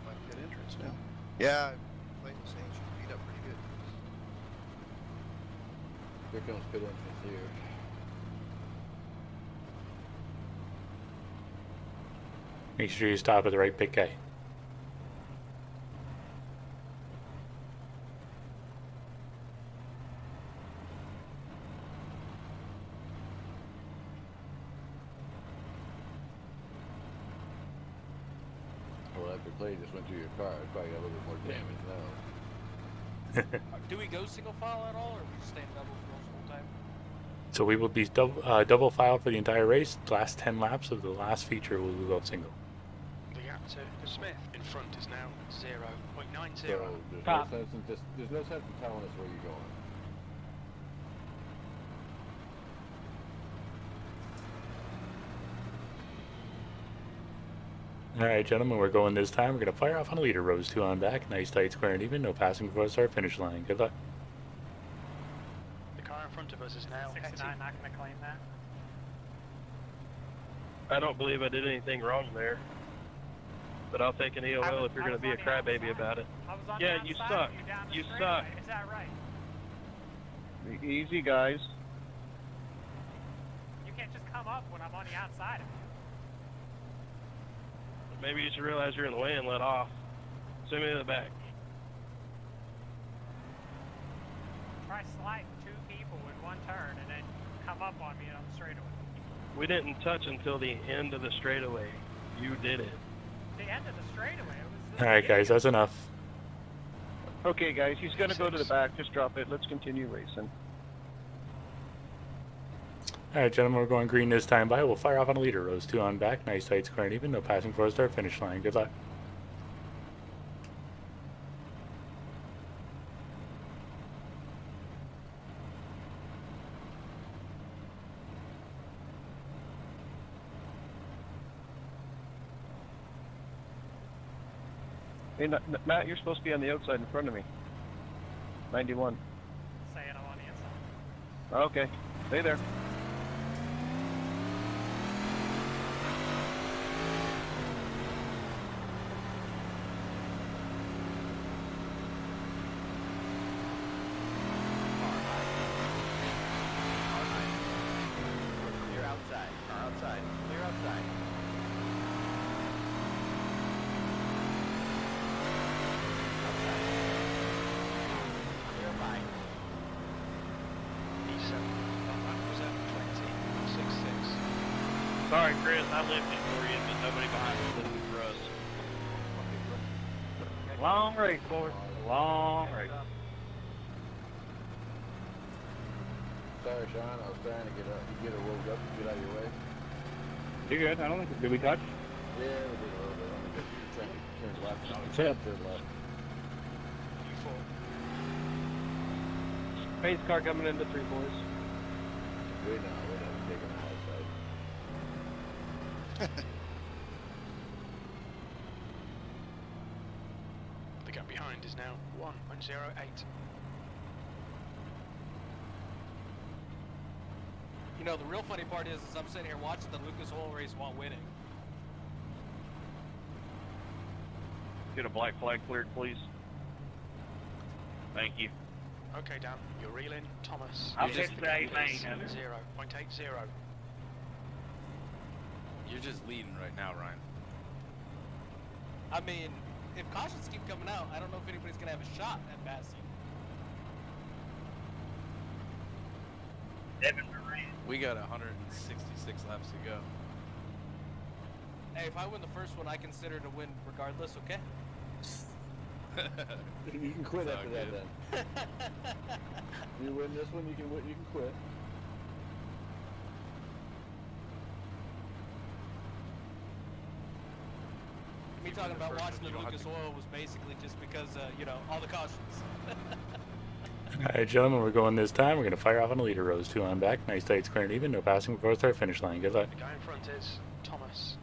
Might get entrance now. Yeah, Clay was saying she beat up pretty good. Here comes pit entrance here. Make sure you stop at the right pit guy. Well, after Clay just went through your car, it's probably got a little bit more damage now. Do we go single file at all, or we just stay in double files the whole time? So we will be double file for the entire race. The last 10 laps of the last feature will go single. The gap to Smith in front is now 0.90. So there's no sense in telling us where you're going. Alright, gentlemen, we're going this time. We're going to fire off on a leader. Rows 2 on back. Nice, tight, square, and even. No passing before the start finish line. Good luck. The car in front of us is now 69, not going to claim that. I don't believe I did anything wrong there. But I'll take an EOL if you're going to be a crybaby about it. I was on Yeah, the you outside suck. of you down the You straightaway. suck. Is that right? Easy, guys. You can't just come up when I'm on the outside of you. Maybe you should realize you're in the way and let off. Send me to the back. Try sliding 2 people in one turn and then come up on me on the straightaway. We didn't touch until the end of the straightaway. You did it. The end of the straightaway. It was Alright, guys, that's enough. Okay, guys, he's going to go to the back. Just drop it. Let's continue racing. Alright, gentlemen, we're going green this time by. We'll fire off on a leader. Rows 2 on back. Nice, tight, square, and even. No passing before the start finish line. Good luck. Hey, Matt, you're supposed to be on the outside in front of me. 91. saying I'm on the inside. Okay, stay there. Sorry, Chris, I lifted for you, but nobody behind us lifted for us. Long race, boys. Long race. Sorry, Sean. I was trying to get her rolled up and get out of your way. You good? I don't think. Did we touch? Yeah, we did a little bit. I'm trying to turn left. Turn left. Pace car coming into 3, boys. We're not taking the outside. The gap behind is now 1.08. You know, the real funny part is I'm sitting here watching the Lucas Oil race while winning. Get a black flag cleared, please. Thank you. Okay, Dan, you're reeling. Thomas. I'll fix the 8 lane. 0.80. You're just leading right now, Ryan. I mean, if cautions keep coming out, I don't know if anybody's going to have a shot at passing. We got 166 laps to go. Hey, if I win the first one, I consider it a win regardless, okay? You can quit after that then. You win this one, you can quit. Me talking about watching the Lucas Oil was basically just because, you know, all the cautions. Alright, gentlemen, we're going this time. We're going to fire off on the leader rows. 2 on back. Nice tight, square and even. No passing before start finish line. Good luck. The guy in front is Thomas.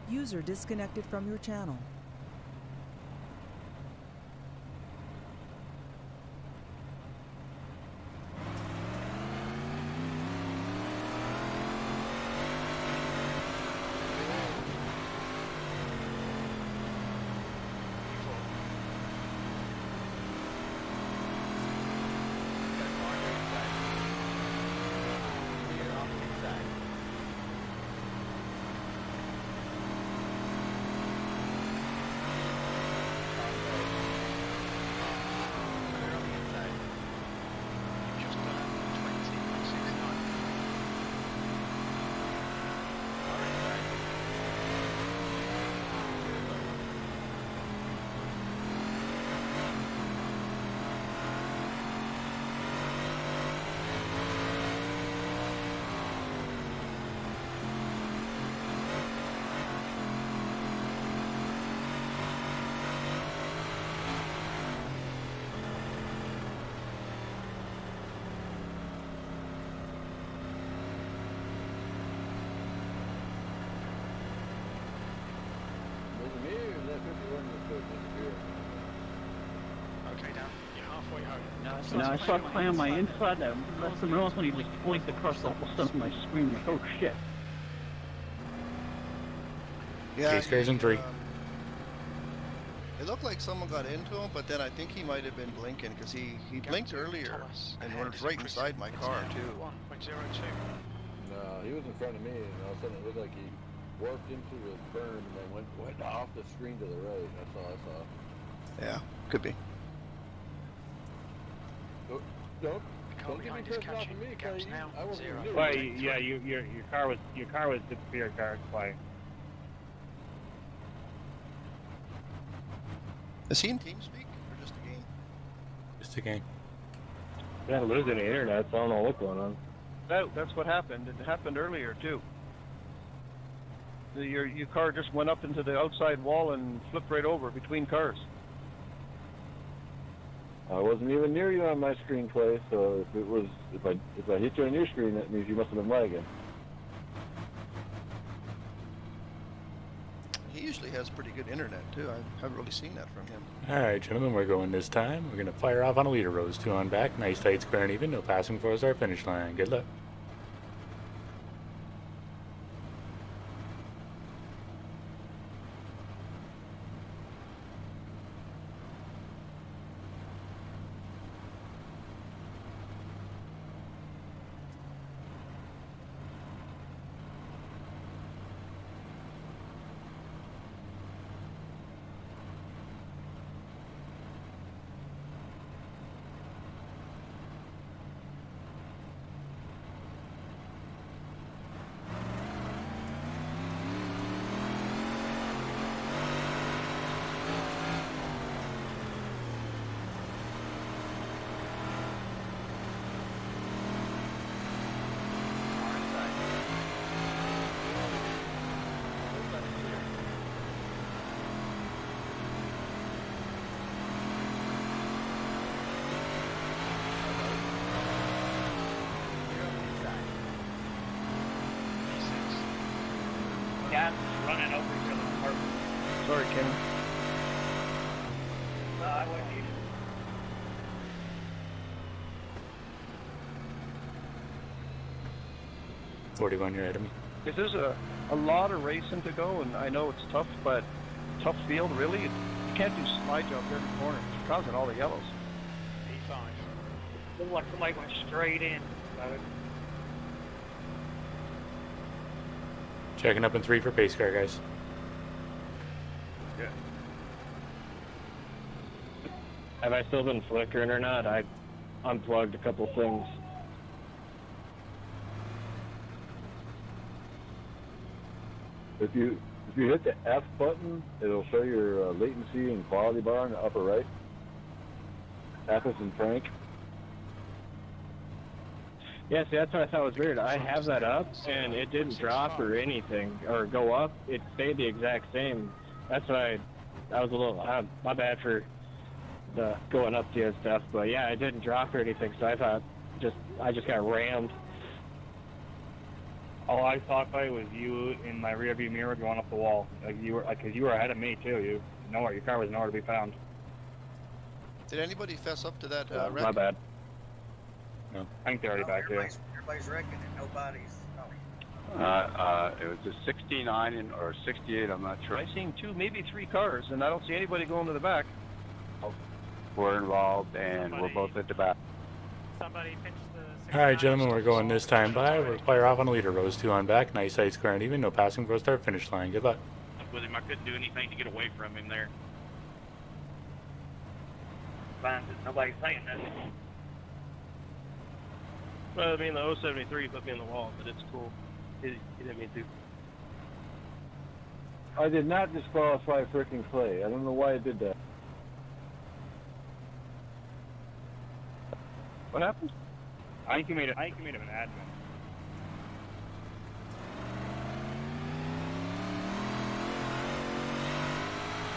User disconnected from your channel. Okay, Dan, you're halfway home. No, I saw Clay on my inside. I left him almost when he just blinked across the whole stuff on my screen. Like, oh shit. Yeah, Case cars in 3. It looked like someone got into him, but then I think he might have been blinking because he blinked earlier and was right inside my car too. 1.02. No, he was in front of me, and all of a sudden it looked like he warped into a berm and then went off the screen to the right. That's all I saw. Yeah, could be. Don't Car behind is catching. The gap's now 0. Well, yeah, your car was disappeared, car. Clay. Is he in TeamSpeak or just a game? Just a game. Yeah, losing the internet, so I don't know what's going on. That's what happened. It happened earlier too. Your car just went up into the outside wall and flipped right over between cars. I wasn't even near you on my screen, Clay. So if I hit you on your screen, that means you must have been lagging. He usually has pretty good internet too. I haven't really seen that from him. Alright, gentlemen, we're going this time. We're going to fire off on the leader rows. 2 on back. Nice tight, square and even. No passing before start finish line. Good luck. Sorry, Kenny. I wouldn't need it. 41, you're ahead of me. This is a lot of racing to go, and I know it's tough, but tough field, really. You can't do slide jobs every corner. It's causing all the yellows. P5. Looked like somebody went straight in. Checking up in 3 for pace car, guys. Yeah. Have I still been flickering or not? I unplugged a couple things. If you hit the F button, it'll show your latency and quality bar in the upper right. F is in Frank. Yeah, see, that's what I thought was weird. I have that up, and it didn't drop or anything, or go up. It stayed the exact same. That's why I was a little, my bad for the going up to you and stuff. But yeah, it didn't drop or anything, so I thought I just got rammed. All I saw by was you in my rearview mirror going up the wall. Like you were, because you were ahead of me too. Your car was nowhere to be found. Did anybody fess up to that wreck? My bad. No. I think they're already back here. Everybody's wrecking and nobody's. It was a 69 or 68, I'm not sure. I've seen 2, maybe 3 cars, and I don't see anybody going to the back. We're involved, and we're both at the back. Somebody pitched the... Alright, gentlemen, we're going this time by. We're fire off on the leader. Rows 2 on back. Nice sight square and even. No passing before start finish line. Good luck. With him, I couldn't do anything to get away from him there. Fine, nobody's saying nothing. Well, I mean, the 073 put me on the wall, but it's cool. He didn't mean to. I did not disqualify freaking Clay. I don't know why I did that. What happened? I think you made him an admin.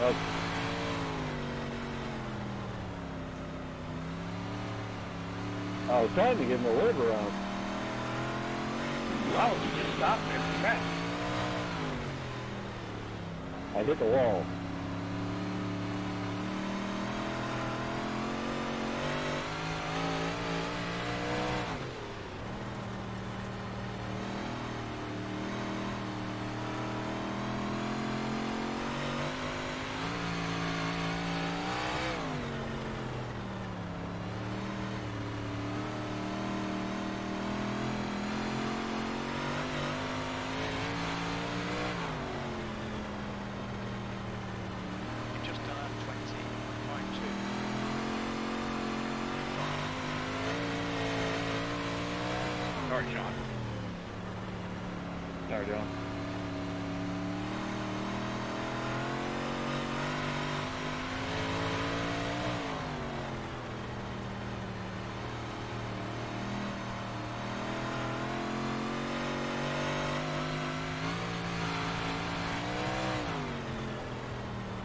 Okay. I was trying to give him a wave around. Wow, you just stopped there. Crap. I hit the wall. Sorry, Sean. Sorry, John.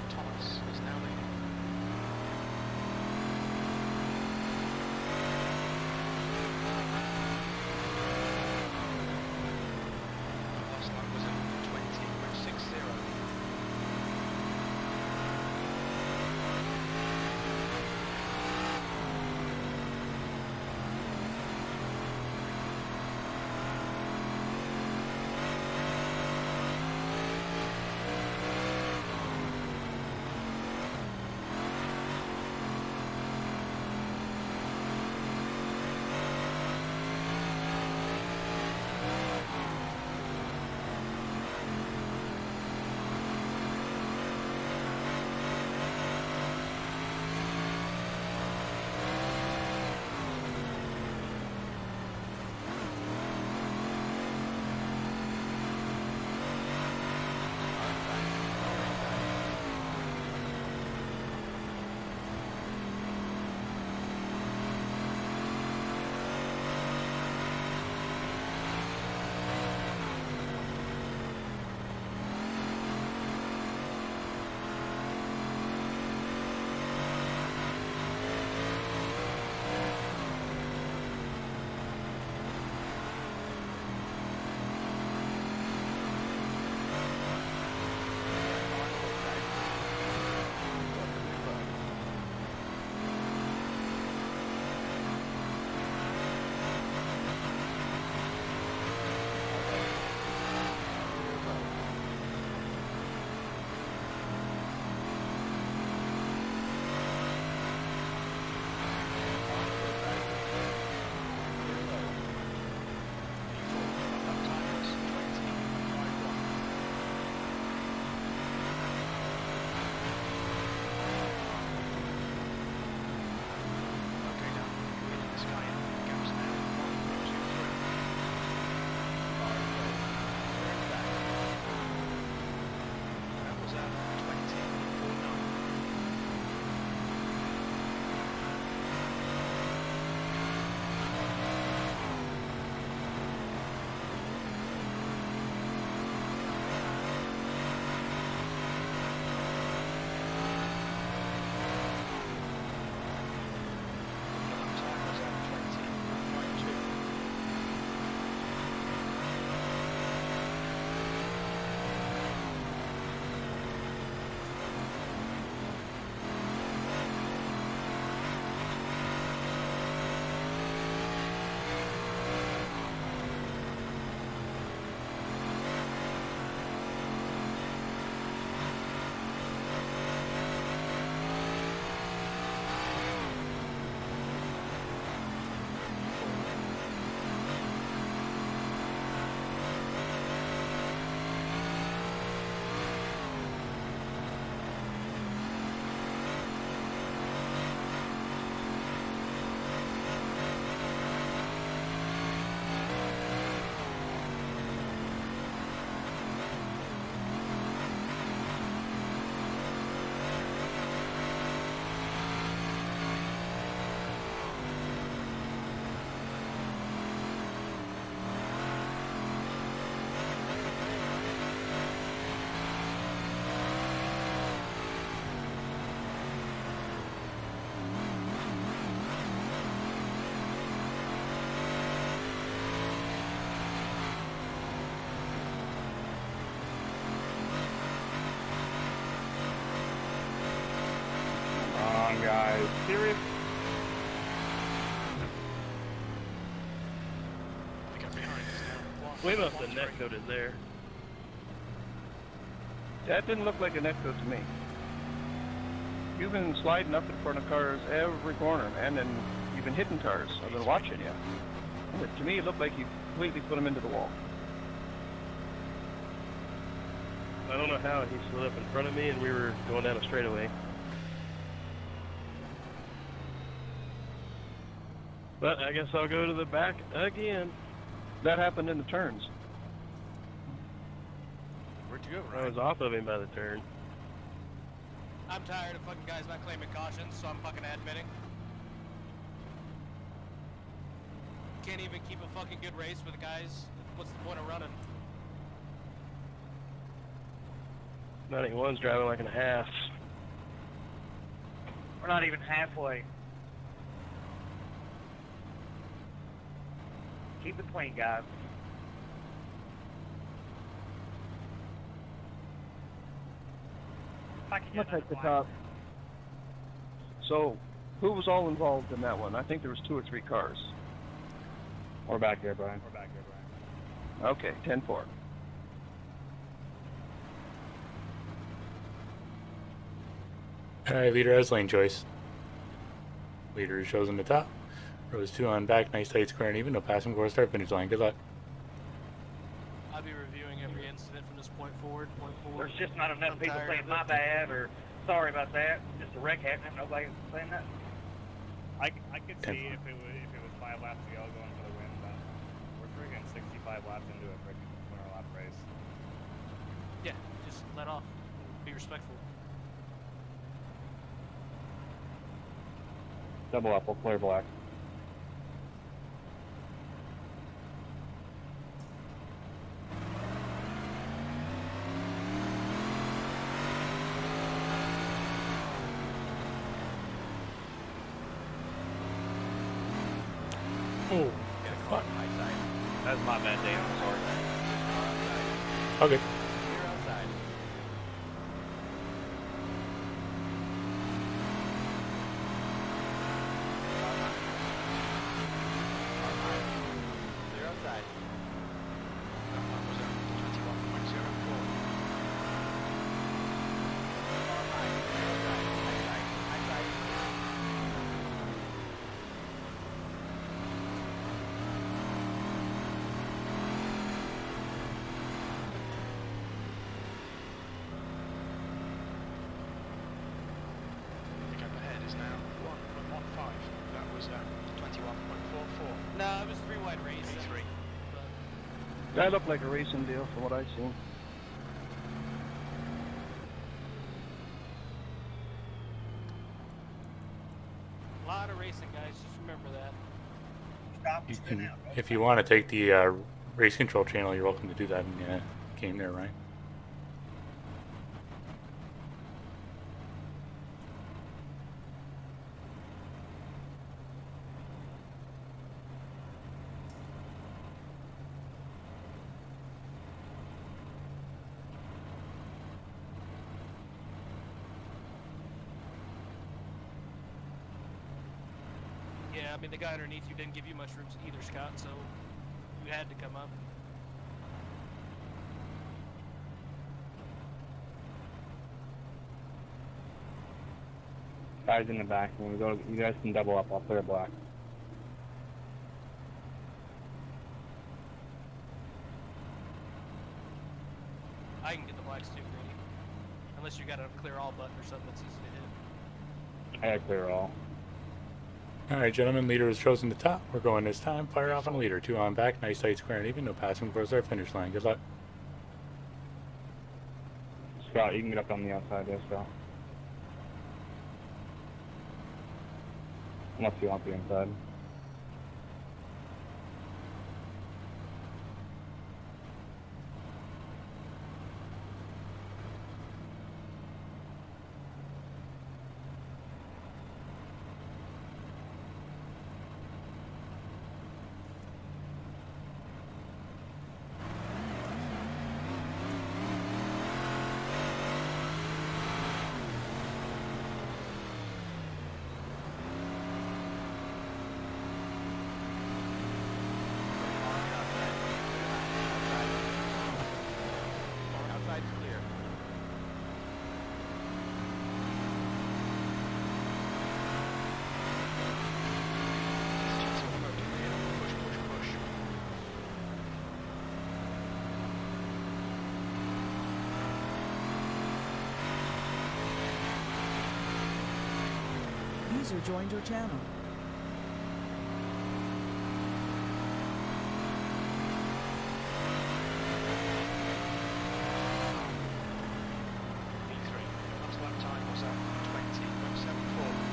Thomas is now leading. Last lap. Machinery. We must have netcoded it there. That didn't look like a netcode to me. You've been sliding up in front of cars every corner, man, and you've been hitting cars. I've been watching you. And to me, it looked like you completely put them into the wall. I don't know how he slid up in front of me and we were going down a straightaway. But I guess I'll go to the back again. That happened in the turns. Where'd you go, I Ryan? was off of him by the turn. I'm tired of fucking guys not claiming cautions, so I'm fucking admitting. Can't even keep a fucking good race with the guys. What's the point of running? 91's driving like a half. We're not even halfway. Keep it clean, guys. If I can I'm gonna get take the another top. So, who was all involved in that one? I think there was 2 or 3 cars. We're back here, Brian. Okay, 10-4. Alright, leader has lane choice. Leader is chosen the top. Rows 2 on back, nice tight square and even, no passing before start finish line. Good luck. I'll be reviewing every incident from this point forward. There's just not enough I'm people tired saying of my it. bad or sorry about that. Just a wreck happening. Nobody saying that. I could see if it was 5 laps ago going for the win, but we're freaking 65 laps into a freaking 200 lap race. Yeah, just let off. Be respectful. Double up, we'll clear black. Oh, fuck. That's my bad, Dave. I'm sorry. Okay. You're outside. You're outside. The gap ahead is now 1.15. That was 21.44. No, it was 3 wide race. P3. That looked like a racing deal from what I've seen. A lot of racing, guys. Just remember that. Stop You and spin can, out. Right? if you want to take the race control channel, you're welcome to do that in the game there, Ryan. Yeah, I mean, the guy underneath you didn't give you much room either, Scott, so you had to come up. Guys in the back, when we go, you guys can double up. I'll clear black. I can get the blacks too, Grady. Unless you got a clear all button or something that's easy to hit. I got clear all. Alright, gentlemen, leader is chosen the top. We're going this time. Fire off on leader. 2 on back, nice tight square and even, no passing before start finish line. Good luck. Scott, you can get up on the outside there, Scott. Unless you want the inside. User joined your channel. P3, last lap time was at 20.74.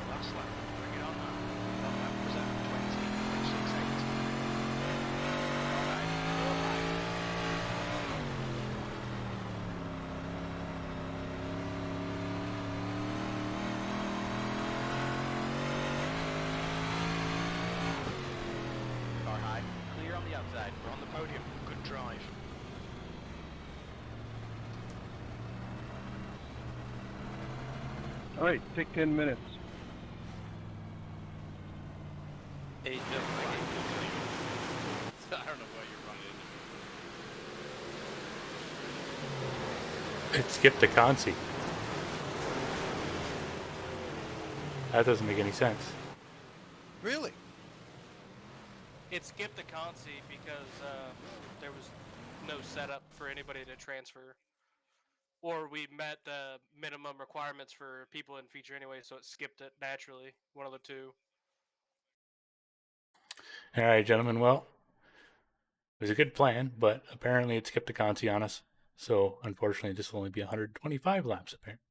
Last lap, bring it on now. That lap was at 20.68. Alright, car high, clear on the outside. We're on the podium. Good drive. All right, take 10 minutes. Hey, Jeff, I can't do it. I don't know why you're running into me. It skipped the consi. That doesn't make any sense. Really? It skipped the consi because there was no setup for anybody to transfer. Or we met the minimum requirements for people in feature anyway, so it skipped it naturally. One of the two. All right, gentlemen. Well, it was a good plan, but apparently it skipped the consi on us. So unfortunately, this will only be 125 laps apparently.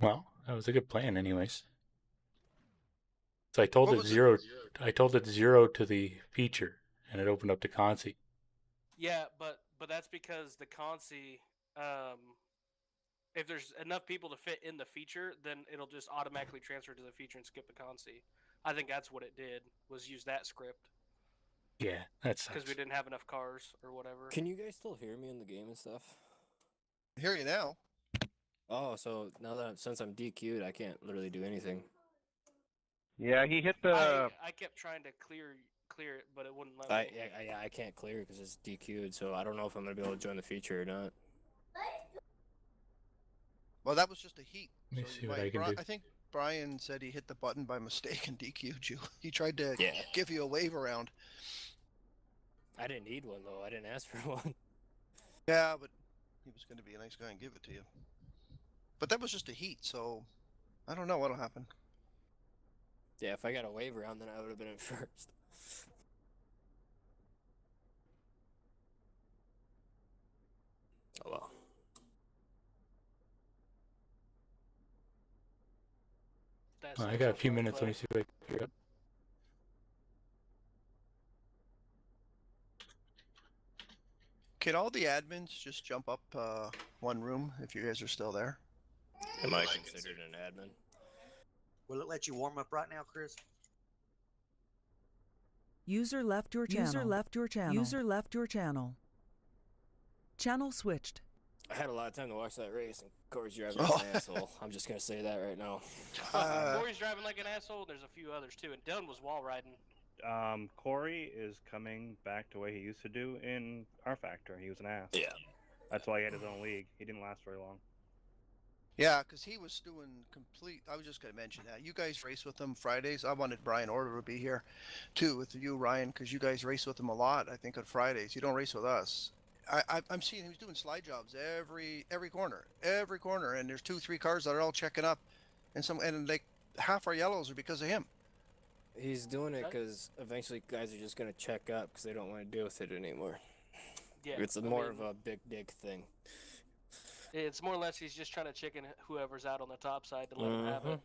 Well, that was a good plan, anyways. So I told it zero. I told it 0 to the feature, and it opened up to consi. Yeah, but that's because the consi, if there's enough people to fit in the feature, then it'll just automatically transfer to the feature and skip the consi. I think that's what it did, was use that script. Yeah, that's because we didn't have enough cars or whatever. Can you guys still hear me in the game and stuff? I hear you now. Oh, so now that since I'm DQ'd, I can't literally do anything. Yeah, he hit the. I kept trying to clear it, but it wouldn't let me. I can't clear because it's DQ'd, so I don't know if I'm gonna be able to join the feature or not. Well, that was just a heat. Let me So see what I can do. I think Brian said he hit the button by mistake and DQ'd you. He tried to give you a wave around. I didn't need one though. I didn't ask for one. Yeah, but he was going to be a nice guy and give it to you. But that was just a heat, so I don't know what'll happen. Yeah, if I got a wave around, then I would have been in first. Oh well. I got a few minutes. Let me see what I can figure out. Can all the admins just jump up one room if you guys are still there? Am I considered an admin? Will it let you warm up right now, Chris? User left your channel. User left your channel. User left your channel. Channel switched. I had a lot of time to watch that race, and Corey's driving like an asshole. I'm just gonna say that right now. Corey's driving like an asshole. There's a few others too, and Dylan was wall riding. Corey is coming back to what he used to do in our factory. He was an ass. Yeah. That's why he had his own league. He didn't last very long. Yeah, because he was doing complete. I was just going to mention that. You guys race with him Fridays. I wanted Brian Order to be here too with you, Ryan, because you guys race with him a lot, I think, on Fridays. You don't race with us. I'm seeing him doing slide jobs every corner, and there's 2-3 cars that are all checking up, and like half our yellows are because of him. He's doing it because eventually guys are just gonna check up because they don't want to deal with it anymore. Yeah, it's more of a big dig thing. It's more or less he's just trying to chicken whoever's out on the top side to let him have it.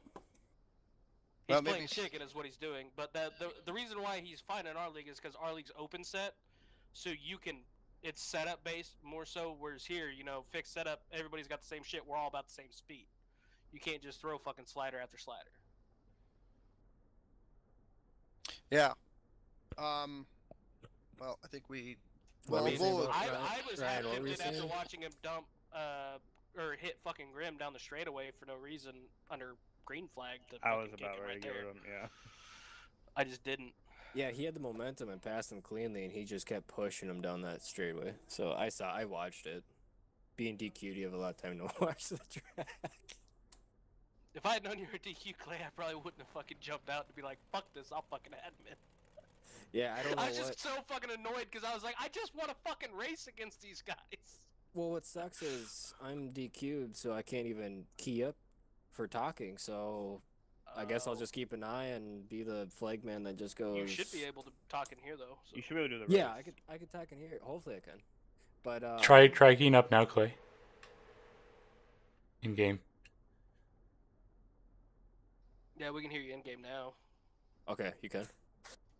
He's Well, playing chicken is what he's doing, but the reason why he's fine in our league is because our league's open set, so you can. It's setup based more so, whereas here, fixed setup, everybody's got the same shit. We're all about the same speed. You can't just throw fucking slider after slider. Yeah. Well, I think we. What Well, were you saying we'll. about I was Ryan, half what were you tempted after saying? watching him dump or hit fucking Grim down the straightaway for no reason under green flag to I fucking was kick about him ready right to get there. rid of him. Yeah. I just didn't. Yeah, he had the momentum and passed him cleanly, and he just kept pushing him down that straightaway. So I watched it. Being DQ'd, you have a lot of time to watch the track. If I had known you were DQ, Clay, I probably wouldn't have fucking jumped out to be like, fuck this, I'll fucking admin. Yeah, I don't know I was what. just so fucking annoyed because I was like, I just want to fucking race against these guys. Well, what sucks is I'm DQ'd, so I can't even key up for talking. So I guess I'll just keep an eye and be the flag man that just goes. You should be able to talk in here though. So. You should be able to do the race. Yeah, I could talk in here. Hopefully I can. But Try keying up now, Clay. In game. Yeah, we can hear you in game now. Okay, you can.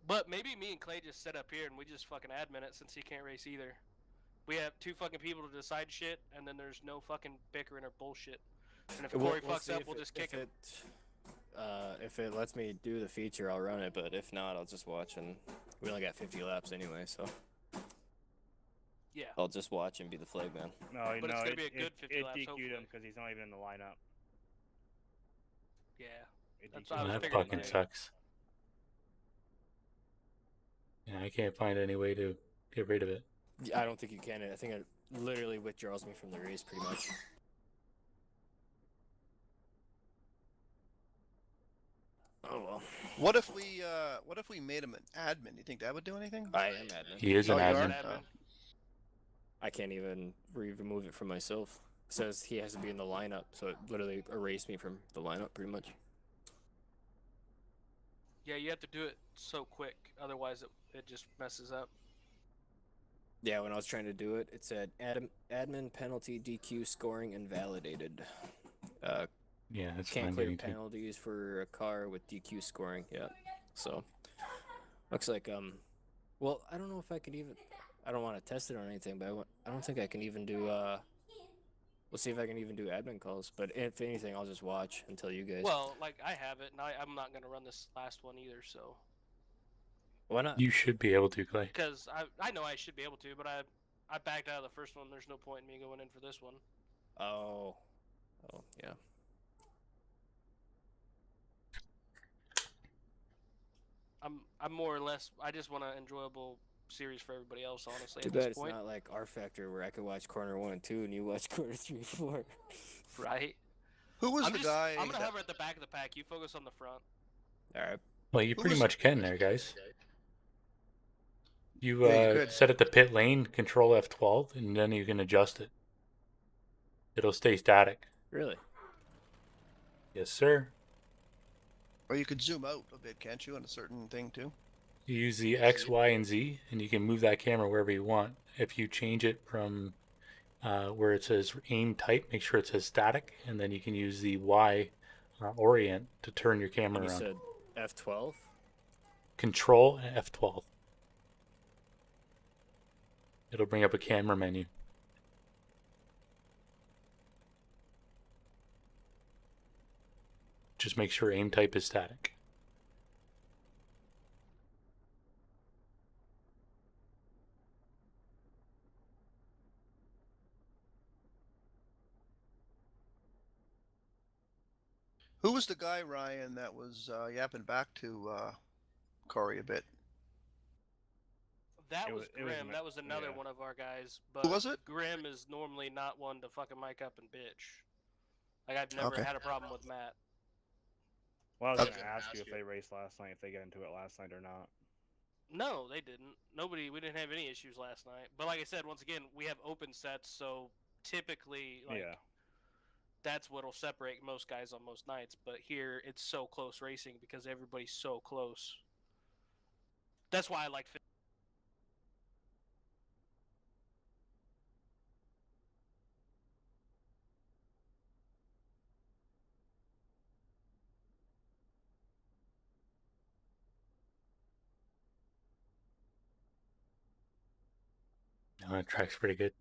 But maybe me and Clay just sit up here and we just fucking admin it since he can't race either. We have two fucking people to decide shit, and then there's no fucking bickering or bullshit. And if Corey fucks up, we'll just kick him. If it lets me do the feature, I'll run it. But if not, I'll just watch. And we only got 50 laps anyway, so. Yeah. I'll just watch and be the flag man. No, But it's gonna be a good 50 it laps, DQ'd hopefully. him because he's not even in the lineup. Yeah. That's what I was That figuring fucking today. sucks. Yeah, I can't find any way to get rid of it. I don't think you can. I think it literally withdraws me from the race pretty much. Oh well. What if we made him an admin? Do you think that would do anything? I am admin. He is an you are? admin. Oh. I can't even remove it from myself. It says he has to be in the lineup, so it literally erased me from the lineup pretty much. Yeah, you have to do it so quick, otherwise it just messes up. Yeah, when I was trying to do it, it said admin penalty DQ scoring invalidated. Yeah, that's what can't I'm clear getting to. penalties for a car with DQ scoring. Yeah, so looks like well, I don't know if I could even. I don't want to test it on anything, but I don't think I can even do. We'll see if I can even do admin calls. But if anything, I'll just watch until you guys. Well, like I have it, and I'm not gonna run this last one either. So. Why not? You should be able to, Clay. Because I know I should be able to, but I backed out of the first one. There's no point in me going in for this one. Oh, yeah. I'm more or less. I just want an enjoyable series for everybody else. Honestly, Too at bad this it's point. not like R Factor where I could watch corner 1 and 2 and you watch corner 3 and 4. Right. Who was the guy? I'm gonna hover at the back of the pack. You focus on the front. All right. Well, you pretty much can there, guys. You Yeah, you could. set it to pit lane, control F12, and then you can adjust it. It'll stay static. Really? Yes, sir. Or you could zoom out a bit, can't you, on a certain thing too? You use the X, Y, and Z, and you can move that camera wherever you want. If you change it from where it says aim type, make sure it says static, and then you can use the Y orient to turn your camera And you around. said F12? Control F12. It'll bring up a camera menu. Just make sure aim type is static. Who was the guy, Ryan, that was yapping back to Corey a bit? That It was was- it was Grim. Ma- That was another yeah. one of our guys. But Who was it? Grim is normally not one to fucking mic up and bitch. Like I've never Okay. had a problem with Matt. Well, I was Okay. gonna ask you if they raced last night, if they got into it last night or not. No, they didn't. We didn't have any issues last night. But like I said, once again, we have open sets, so typically, like, Yeah. that's what'll separate most guys on most nights. But here, it's so close racing because everybody's so close. That's why I like. No, that track's pretty good.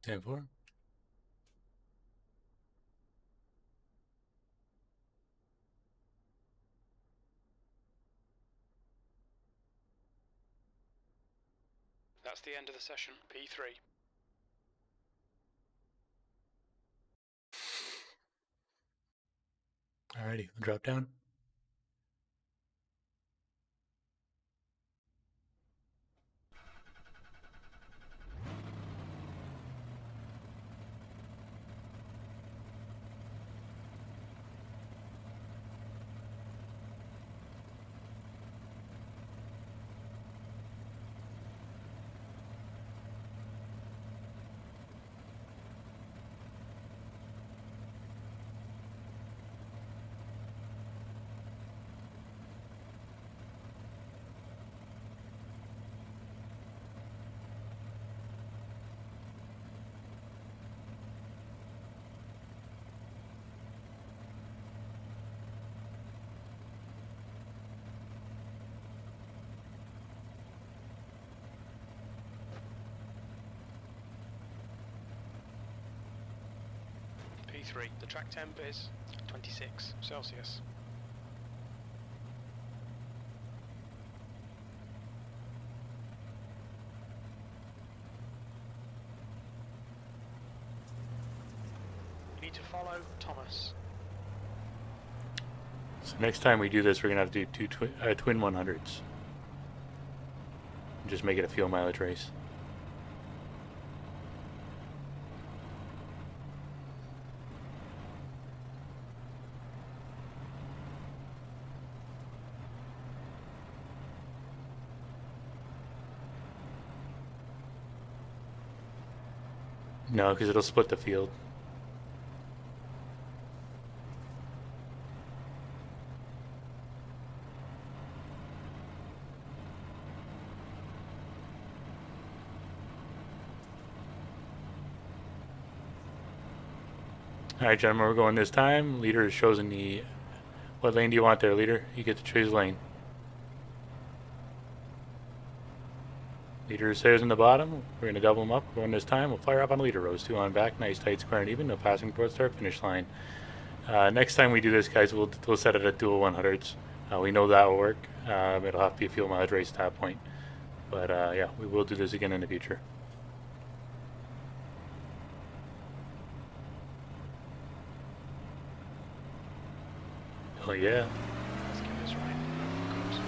10-4. That's the end of the session, P3. Alrighty, we'll drop down. P3, the track temp is 26 Celsius. You need to follow Thomas. So next time we do this, we're gonna have to do twin 100s. Just make it a fuel mileage race. No, because it'll split the field. Alright, gentlemen, we're going this time. Leader is chosen the... What lane do you want there, leader? You get to choose lane. Leader says in the bottom. We're going to double them up. Going this time. We'll fire up on leader. Rows 2 on back. Nice, tight, square, and even. No passing towards start finish line. Next time we do this, guys, we'll set it at dual 100s. We know that will work. It'll have to be a fuel mileage race at that point. But yeah, we will do this again in the future. Oh yeah. Let's get this right. Good.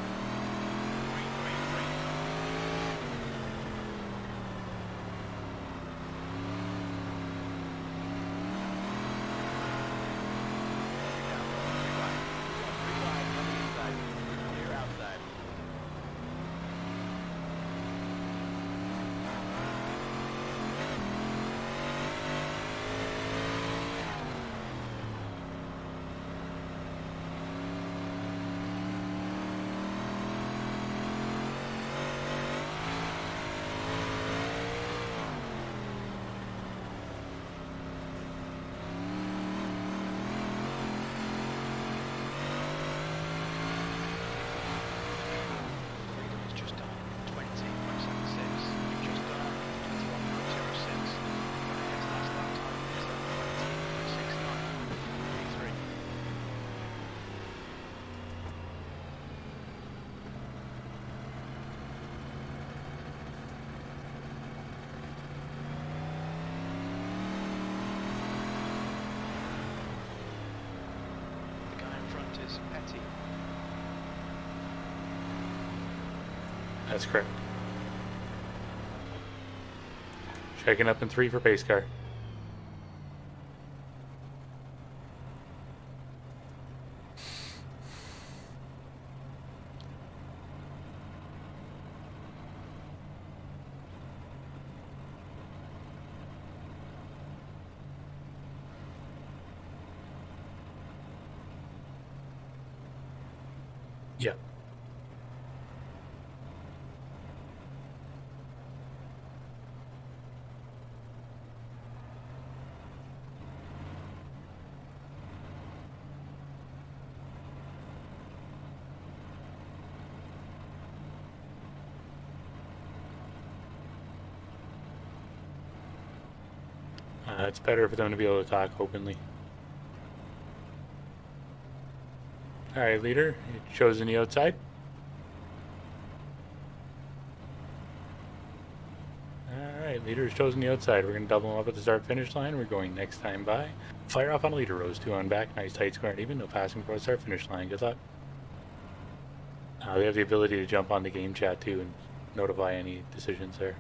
Petty. That's correct. Checking up in 3 for pace car. Yeah. It's better for them to be able to talk openly. Alright, leader, you chosen the outside. Alright, leader has chosen the outside. We're going to double them up at the start-finish line. We're going next time by. Fire off on leader, rows 2 on back. Nice, tight, square, and even. No passing before the start-finish line. Good luck. We have the ability to jump on the game chat too and notify any decisions there.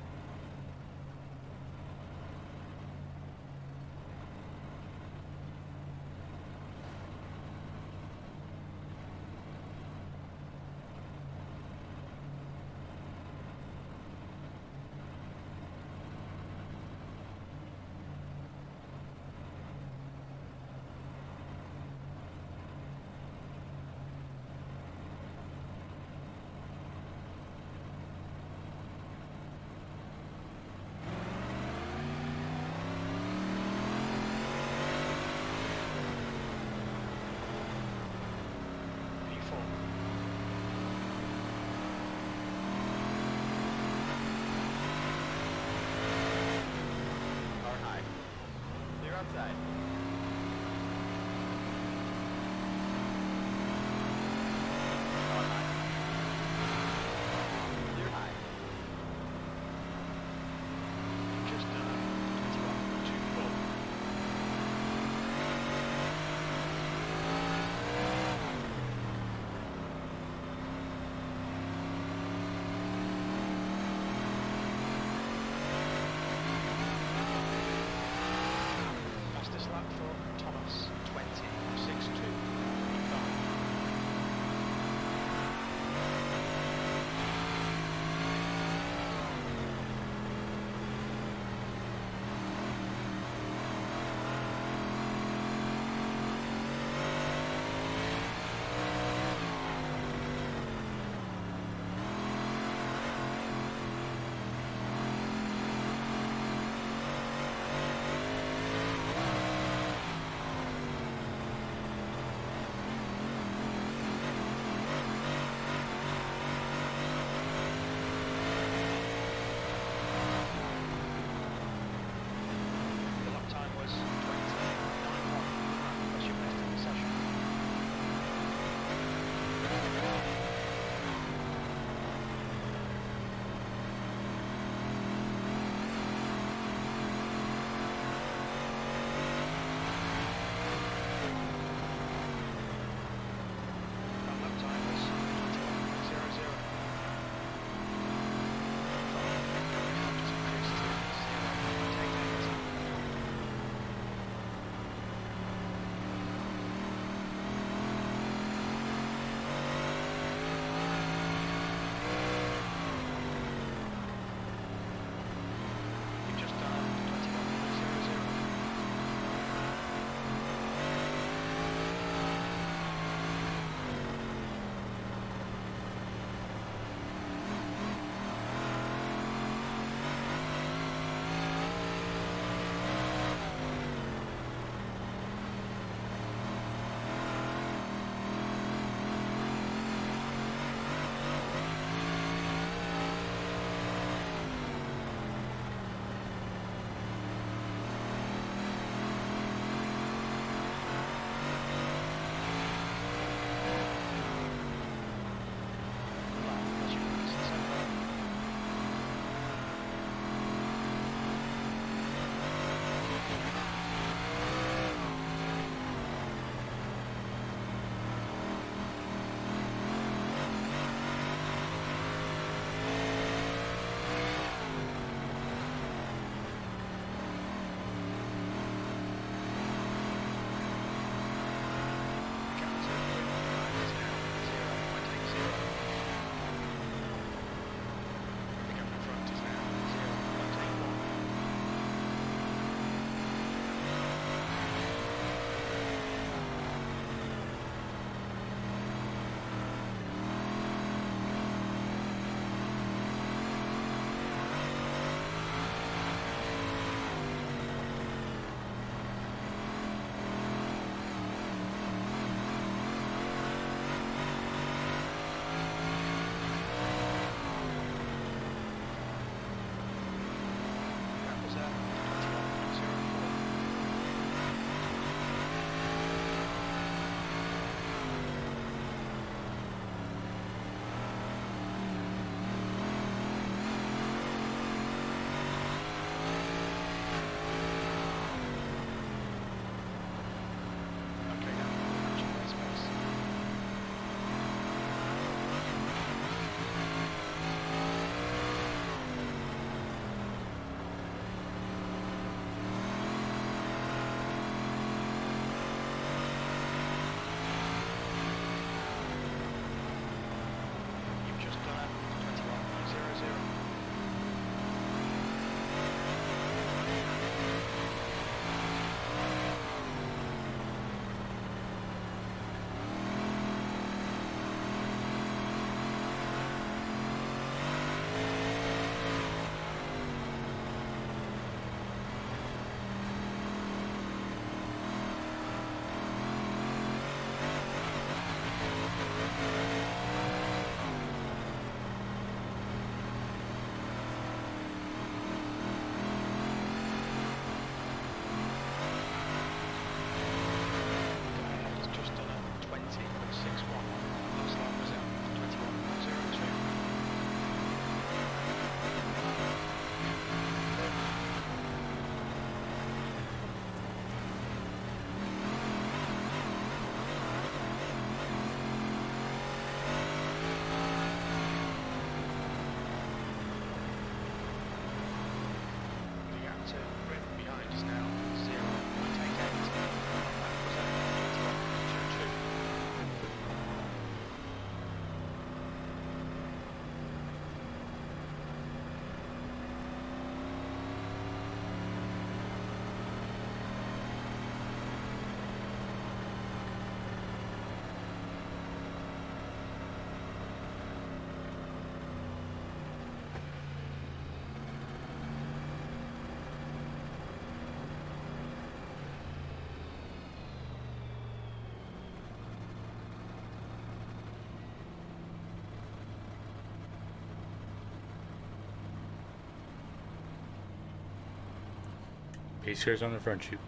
Base car's on the front chute.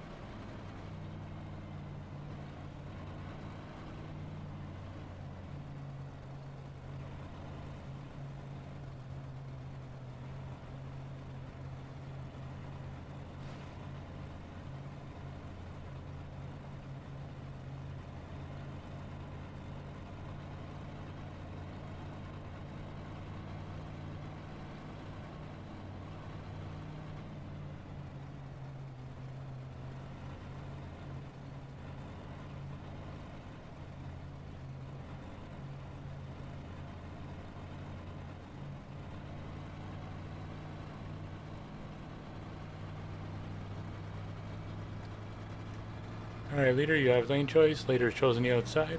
Alright, leader, you have lane choice. Leader is chosen the outside.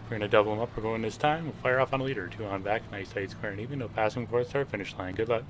We're going to double them up. We're going this time. We'll fire off on leader. 2 on back. Nice tight square and even. No passing before the start finish line. Good luck.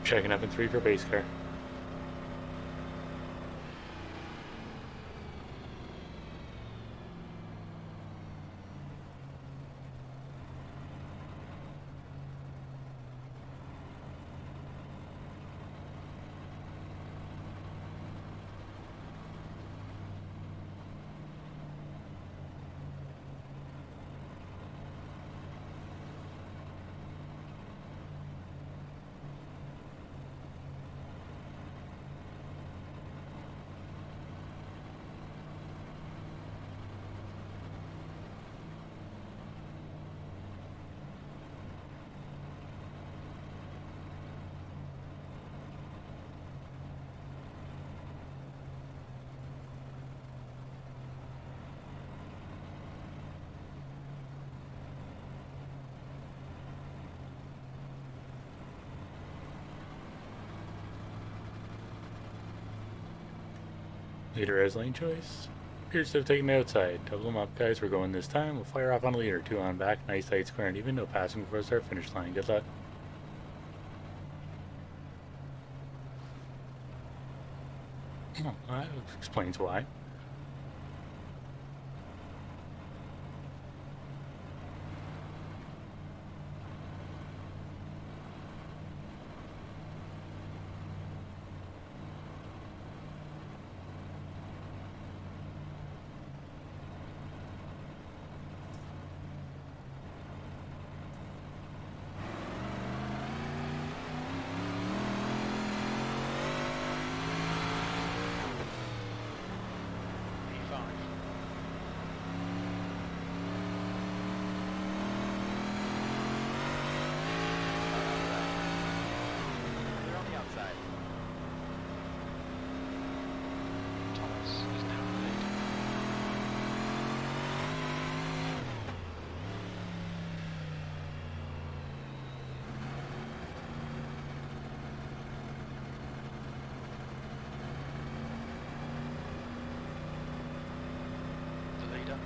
Checking up in 3 for base car. Leader has lane choice. Appears to have taken the outside. Double them up, guys. We're going this time. We'll fire off on leader. 2 on back. Nice tight square and even. No passing before the start finish line. Good luck. Oh, that explains why.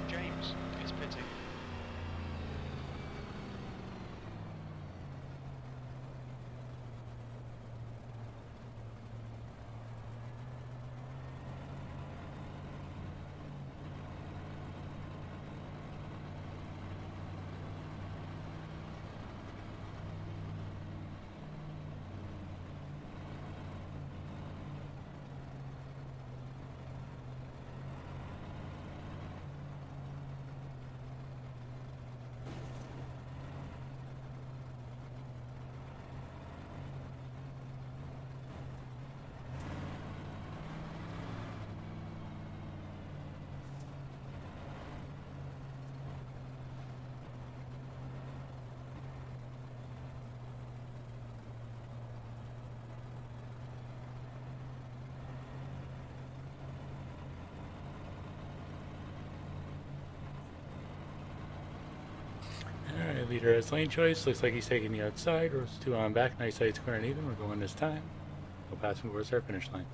James is pitting. Alright, leader has lane choice. Looks like he's taking the outside. Rows 2 on back. Nice side square and even. We're going this time. No passing towards our finish line.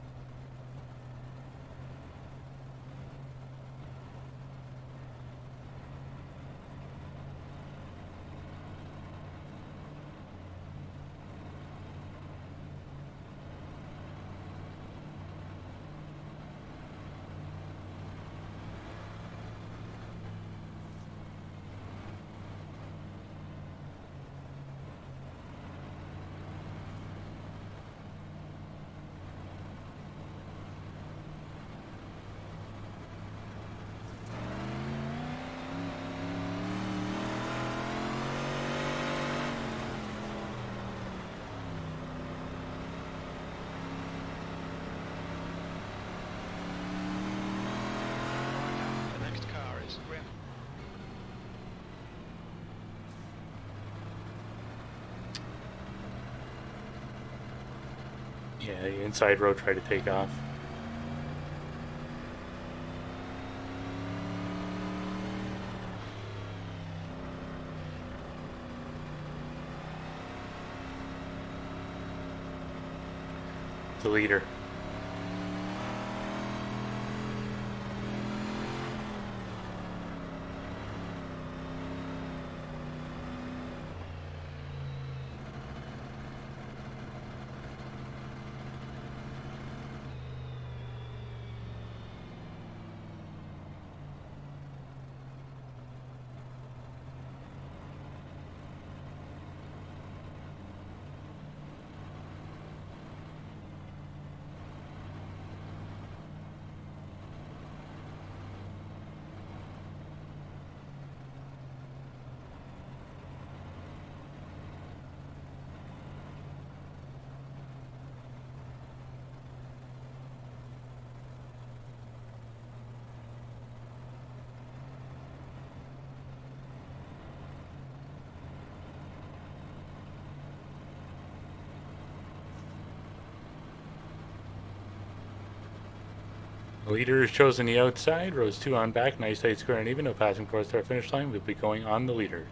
The next car is Grim. Yeah, the inside row tried to take off. The leader. The leader has chosen the outside. Rows 2 on back. Nice side square and even. No passing towards our finish line. We'll be going on the leader.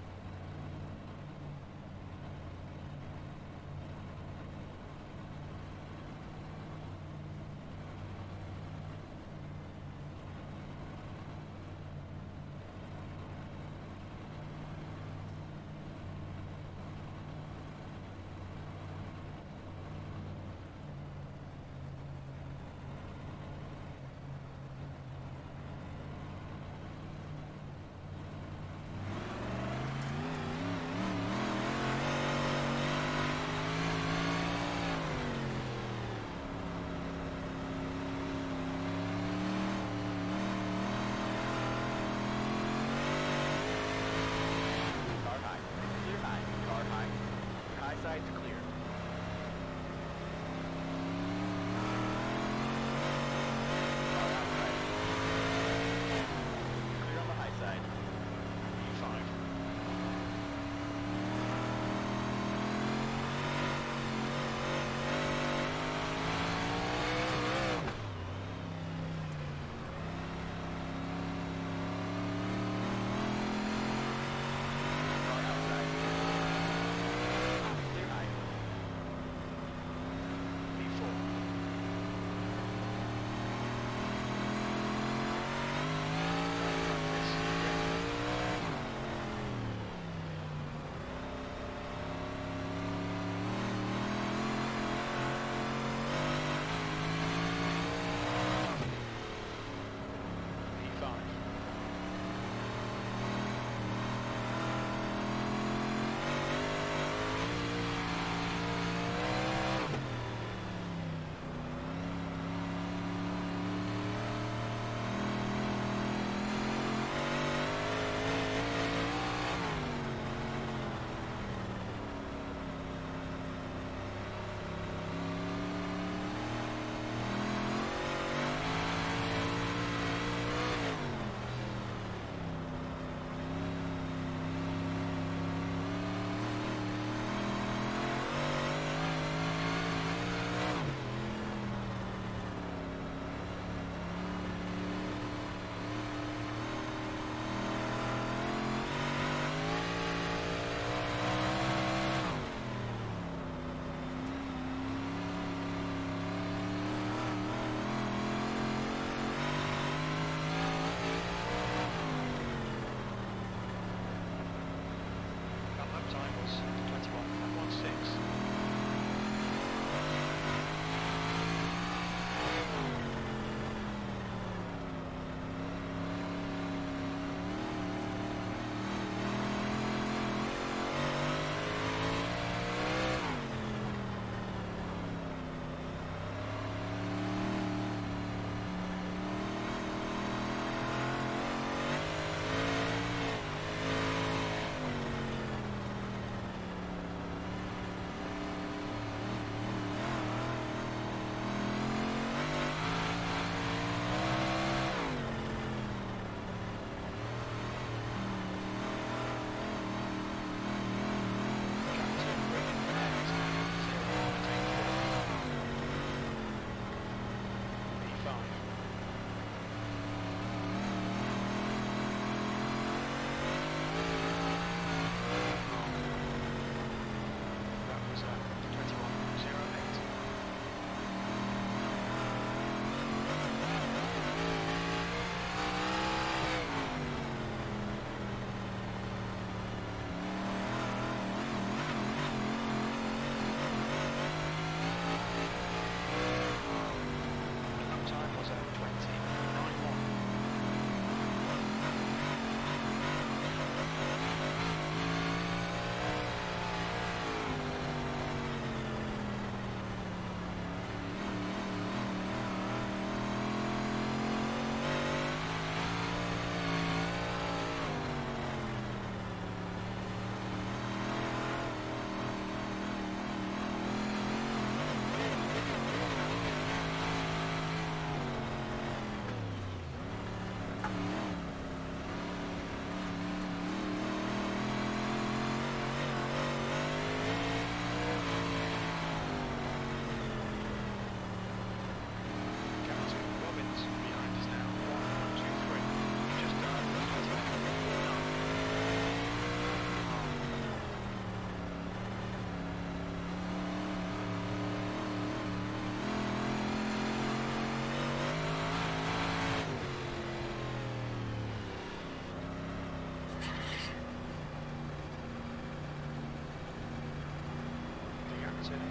turning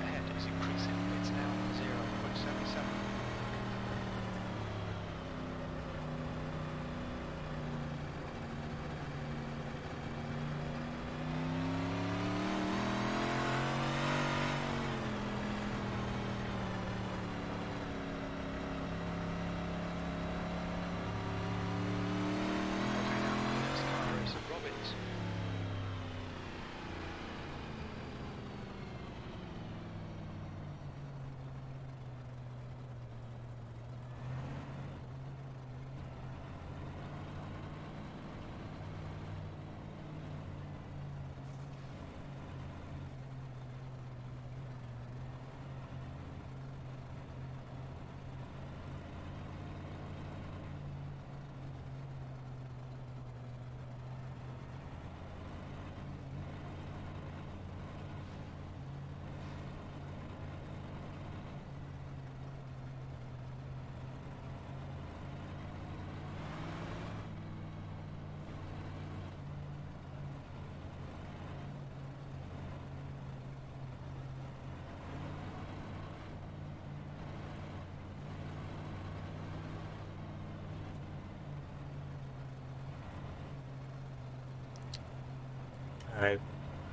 ahead is increasing. It's now 0.77. Robbins.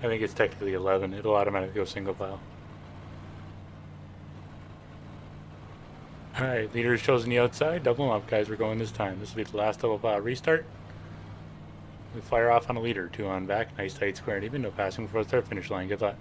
I think it's technically 11. It'll automatically go single file. Alright, leader's chosen the outside. Double them up, guys. We're going this time. This will be the last double file restart. We fire off on a leader. 2 on back. Nice tight square and even. No passing before the start finish line. Good luck.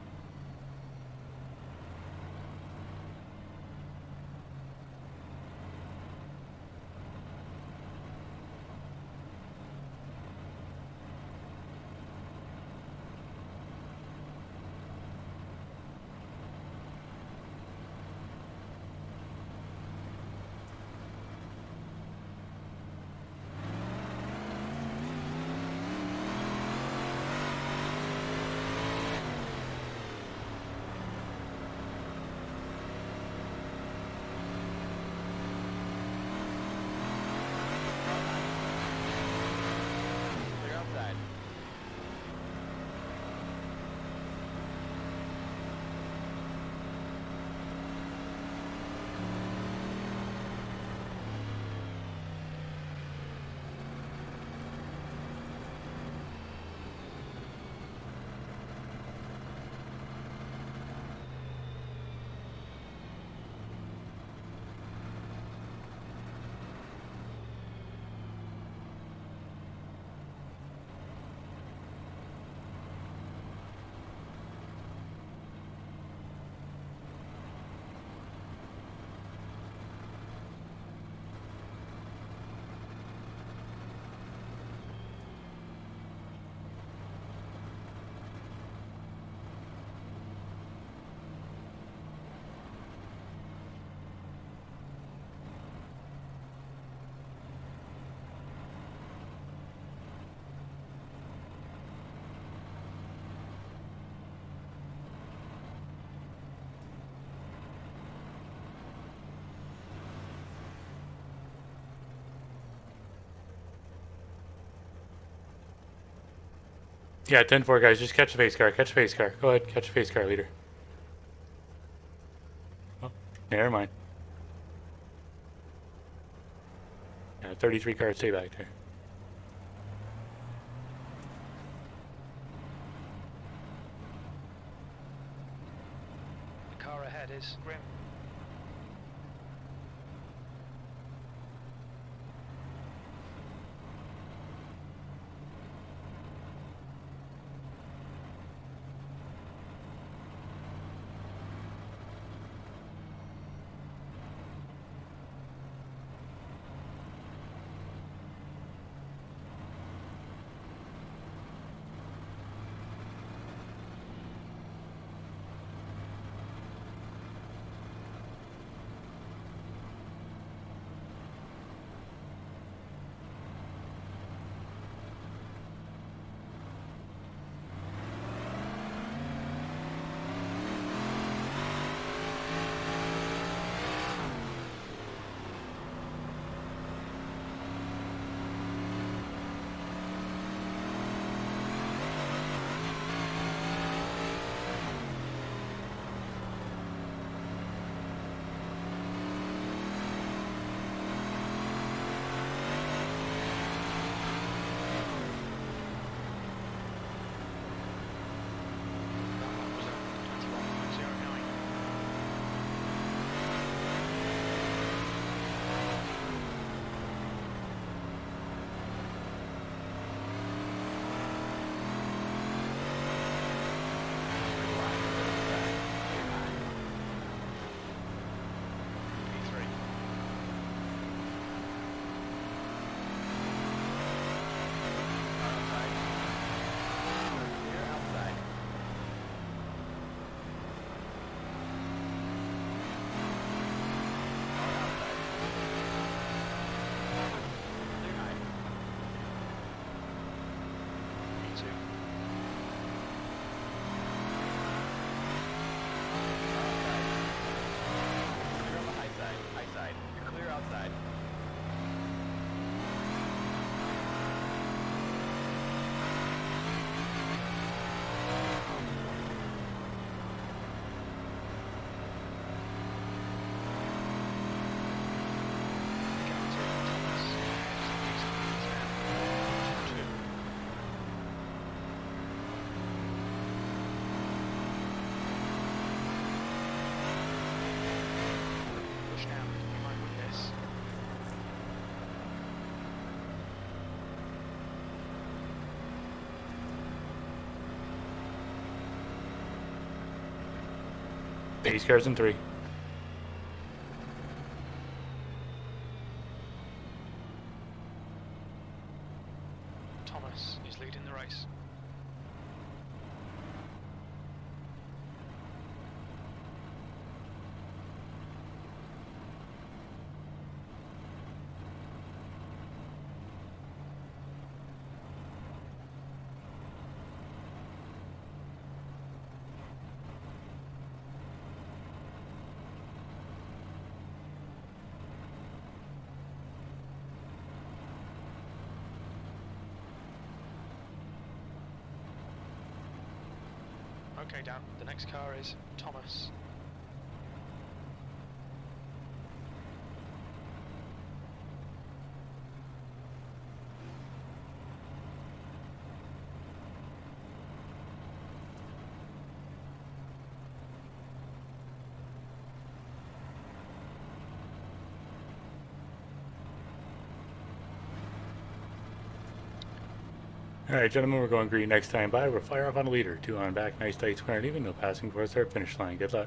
Yeah, 10-4, guys. Just catch the pace car. Catch the pace car. Go ahead. Catch the pace car, leader. Oh, never mind. Yeah, 33 cars. Stay back there. The car ahead is Grim. Base cars in 3. Thomas is leading the race. Okay, Dan, the next car is Thomas. Alright, gentlemen, we're going green next time by. We'll fire off on a leader. 2 on back, nice tight square and even, no passing for us our finish line. Good luck.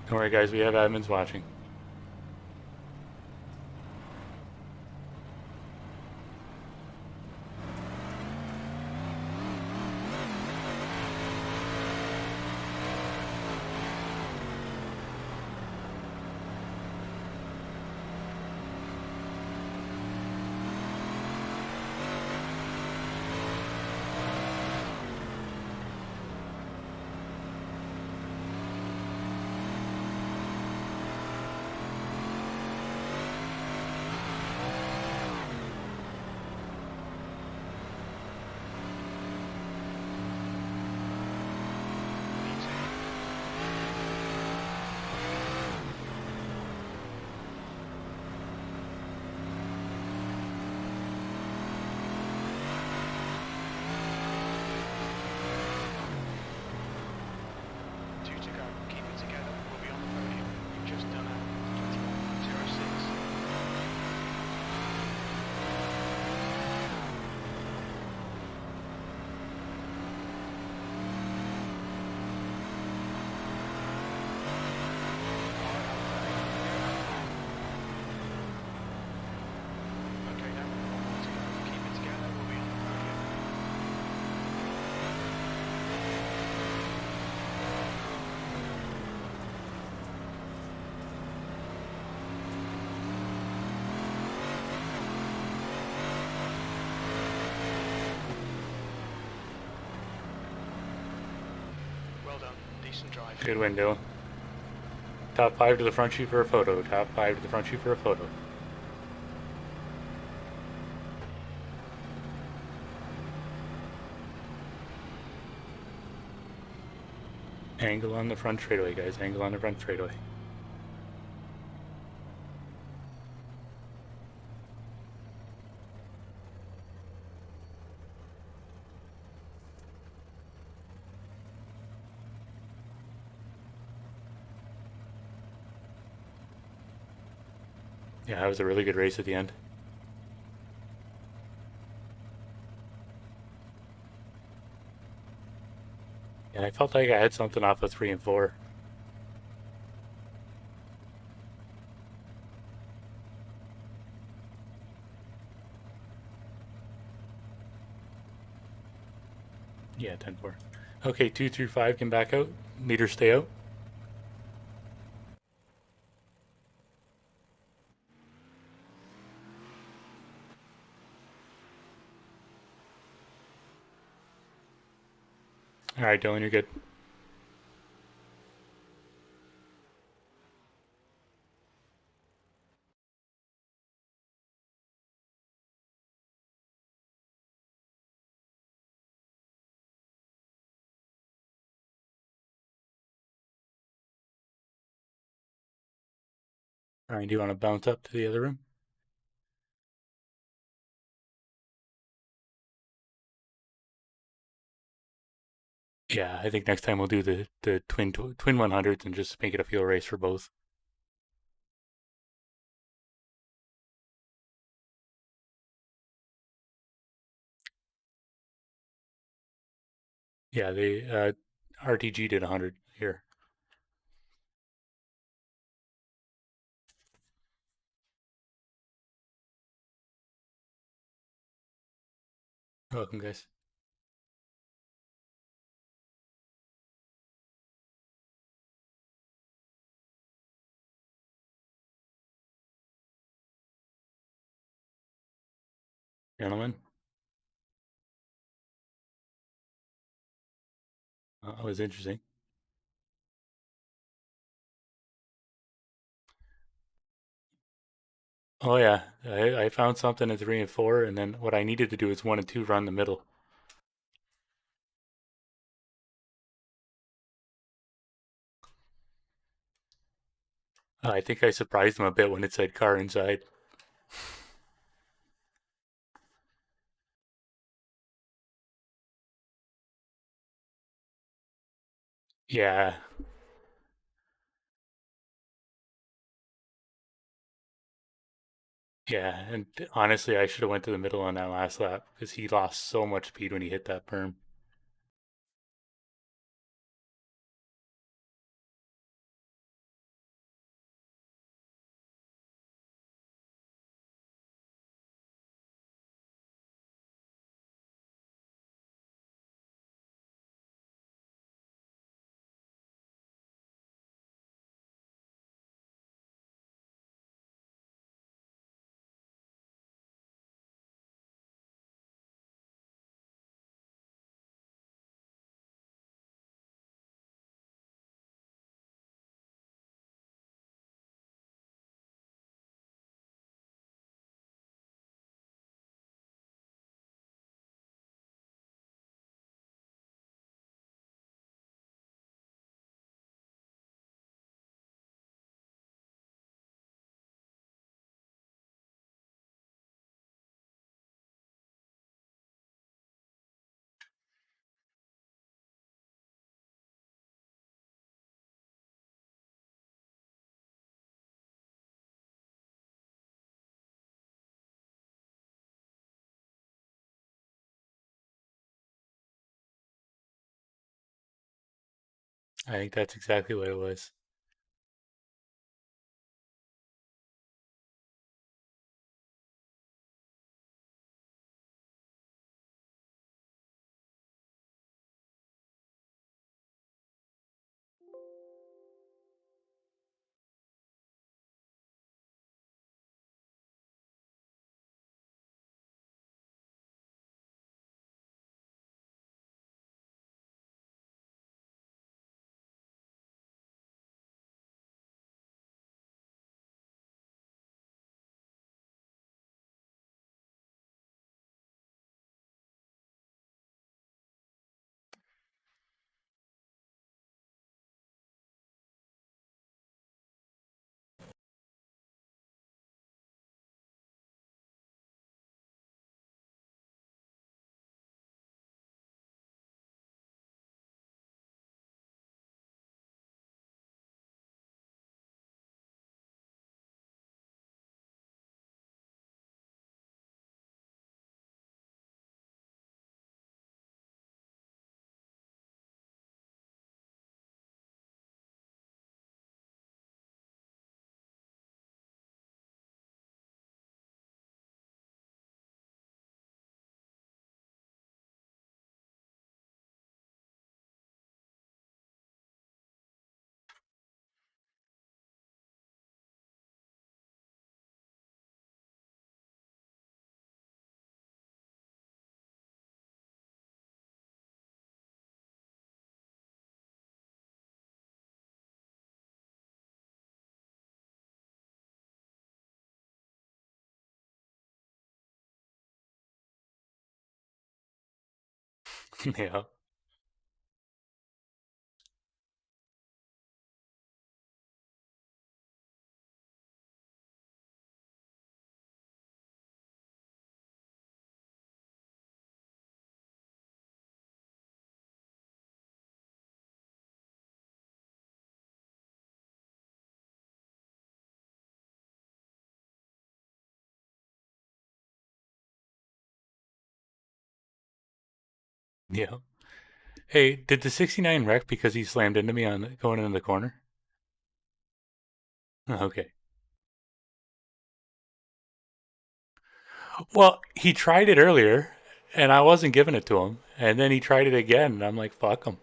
Don't worry guys, we have admins watching. Decent drive. Good win, Dylan. Top 5 to the front sheet for a photo. Top 5 to the front sheet for a photo. Angle on the front straightaway, guys. Angle on the front straightaway. Yeah, that was a really good race at the end. And I felt like I had something off of 3 and 4. Yeah, 10-4. Okay, 2 through 5 can back out. Leaders stay out. All right, Dylan, you're good. All right, do you want to bounce up to the other room? Yeah, I think next time we'll do the twin 100s and just make it a field race for both. Yeah, they RTG did 100 here. Welcome, guys. Gentlemen. That was interesting. Oh yeah, I found something at 3 and 4, and then what I needed to do is 1 and 2 run the middle. I think I surprised them a bit when it said car inside. Yeah. Yeah, and honestly, I should have went to the middle on that last lap because he lost so much speed when he hit that berm. I think that's exactly what it was. Yeah. Yeah. Hey, did the 69 wreck because he slammed into me on going into the corner? Okay. Well, he tried it earlier, and I wasn't giving it to him, and then he tried it again, and I'm like, fuck him.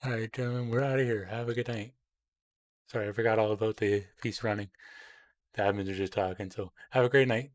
All right, gentlemen, we're out of here. Have a good night. Sorry, I forgot all about the piece running. The admins are just talking, so have a great night.